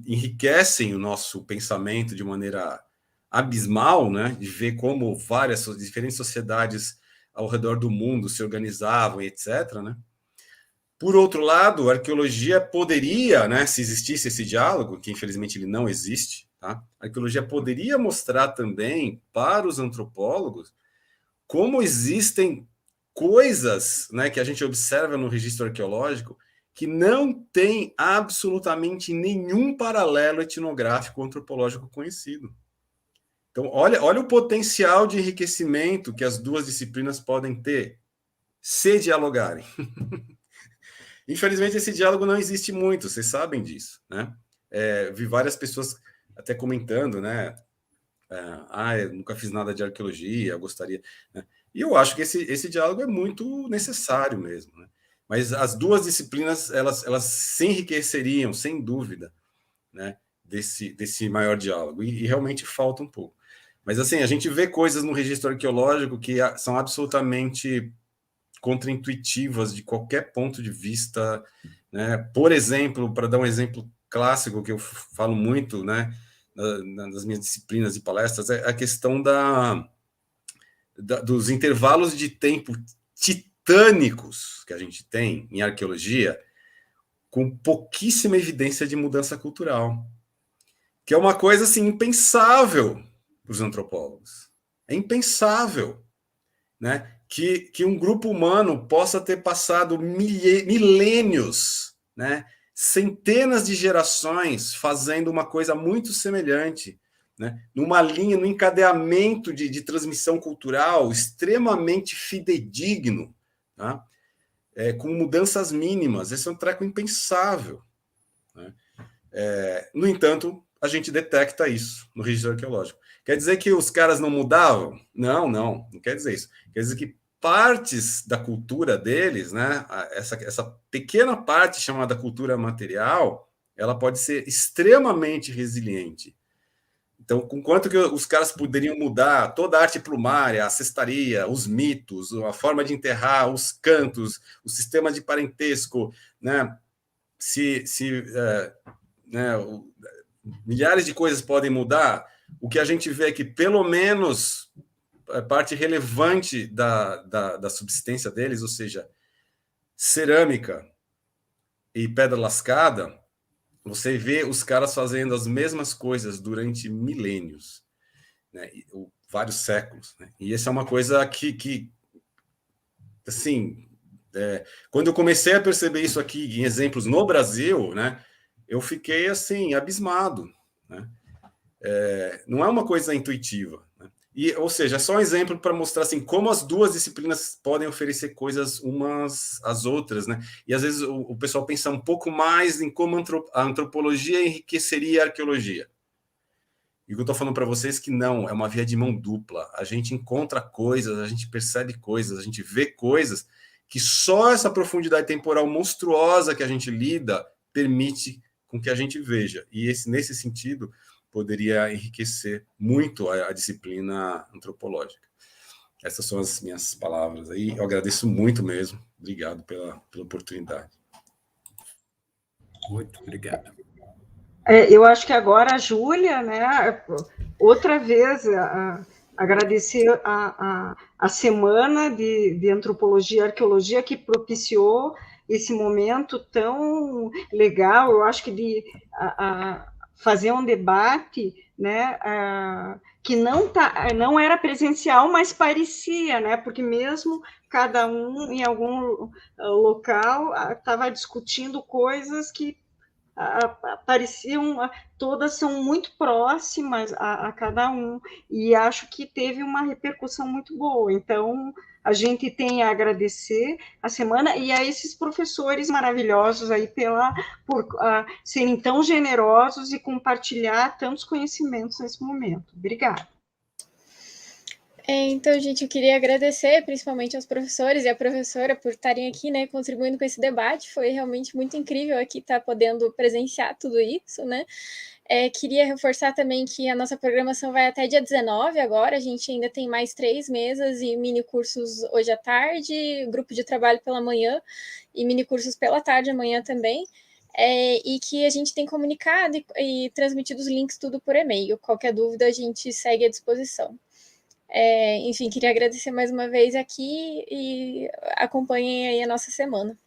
enriquecem o nosso pensamento de maneira abismal, né, de ver como várias diferentes sociedades ao redor do mundo se organizavam, etc., né? Por outro lado, a arqueologia poderia, né, se existisse esse diálogo, que infelizmente ele não existe, tá? A arqueologia poderia mostrar também para os antropólogos como existem coisas, né, que a gente observa no registro arqueológico que não tem absolutamente nenhum paralelo etnográfico antropológico conhecido. Então, olha o potencial de enriquecimento que as duas disciplinas podem ter se dialogarem. Infelizmente, esse diálogo não existe muito, vocês sabem disso, né? Vi várias pessoas até comentando, né? Eu nunca fiz nada de arqueologia, eu gostaria, né? E eu acho que esse diálogo é muito necessário mesmo, né? Mas as duas disciplinas, elas se enriqueceriam, sem dúvida, né? Desse maior diálogo, e realmente falta um pouco. Mas, assim, a gente vê coisas no registro arqueológico que são absolutamente contraintuitivas de qualquer ponto de vista, né? Por exemplo, para dar um exemplo clássico que eu falo muito, né, nas minhas disciplinas e palestras, é a questão dos intervalos de tempo titânicos que a gente tem em arqueologia, com pouquíssima evidência de mudança cultural, que é uma coisa assim impensável para os antropólogos. É impensável, né? Que um grupo humano possa ter passado milênios, né, centenas de gerações fazendo uma coisa muito semelhante, né, numa linha, no encadeamento de transmissão cultural extremamente fidedigno, tá? Com mudanças mínimas. Esse é um treco impensável, né? No entanto, a gente detecta isso no registro arqueológico. Quer dizer que os caras não mudavam? Não quer dizer isso. Quer dizer que partes da cultura deles, né, essa pequena parte chamada cultura material, ela pode ser extremamente resiliente. Então, com quanto que os caras poderiam mudar toda a arte plumária, a cestaria, os mitos, a forma de enterrar, os cantos, o sistema de parentesco, né, né, milhares de coisas podem mudar. O que a gente vê é que, pelo menos, a parte relevante da subsistência deles, ou seja, cerâmica e pedra lascada, você vê os caras fazendo as mesmas coisas durante milênios, né, vários séculos, né? E essa é uma coisa que assim, quando eu comecei a perceber isso aqui em exemplos no Brasil, né, eu fiquei assim abismado, né? Não é uma coisa intuitiva, né? Ou seja, é só um exemplo para mostrar assim como as duas disciplinas podem oferecer coisas umas às outras, né? E às vezes o pessoal pensa um pouco mais em como a antropologia enriqueceria a arqueologia. E o que eu estou falando para vocês é que não, é uma via de mão dupla. A gente encontra coisas, a gente percebe coisas, a gente vê coisas que só essa profundidade temporal monstruosa que a gente lida permite com que a gente veja. E nesse sentido, poderia enriquecer muito a disciplina antropológica. Essas são as minhas palavras aí. Eu agradeço muito mesmo. Obrigado pela oportunidade. Muito obrigado. Eu acho que agora a Júlia, né, outra vez, agradecer a semana de antropologia e arqueologia que propiciou esse momento tão legal. Eu acho que de fazer um debate, né, que não era presencial, mas parecia, né, porque mesmo cada um em algum local estava discutindo coisas que pareciam, todas são muito próximas a cada um, e acho que teve uma repercussão muito boa. Então, a gente tem a agradecer a semana e a esses professores maravilhosos aí por serem tão generosos e compartilhar tantos conhecimentos nesse momento. Obrigada. Então, gente, eu queria agradecer principalmente aos professores e à professora por estarem aqui, né, contribuindo com esse debate. Foi realmente muito incrível aqui estar podendo presenciar tudo isso, né? Queria reforçar também que a nossa programação vai até dia 19 agora, a gente ainda tem mais 3 mesas e mini cursos hoje à tarde, grupo de trabalho pela manhã e mini cursos pela tarde amanhã também. E que a gente tem comunicado e transmitido os links tudo por e-mail. Qualquer dúvida a gente segue à disposição. Enfim, queria agradecer mais uma vez aqui e acompanhem aí a nossa semana.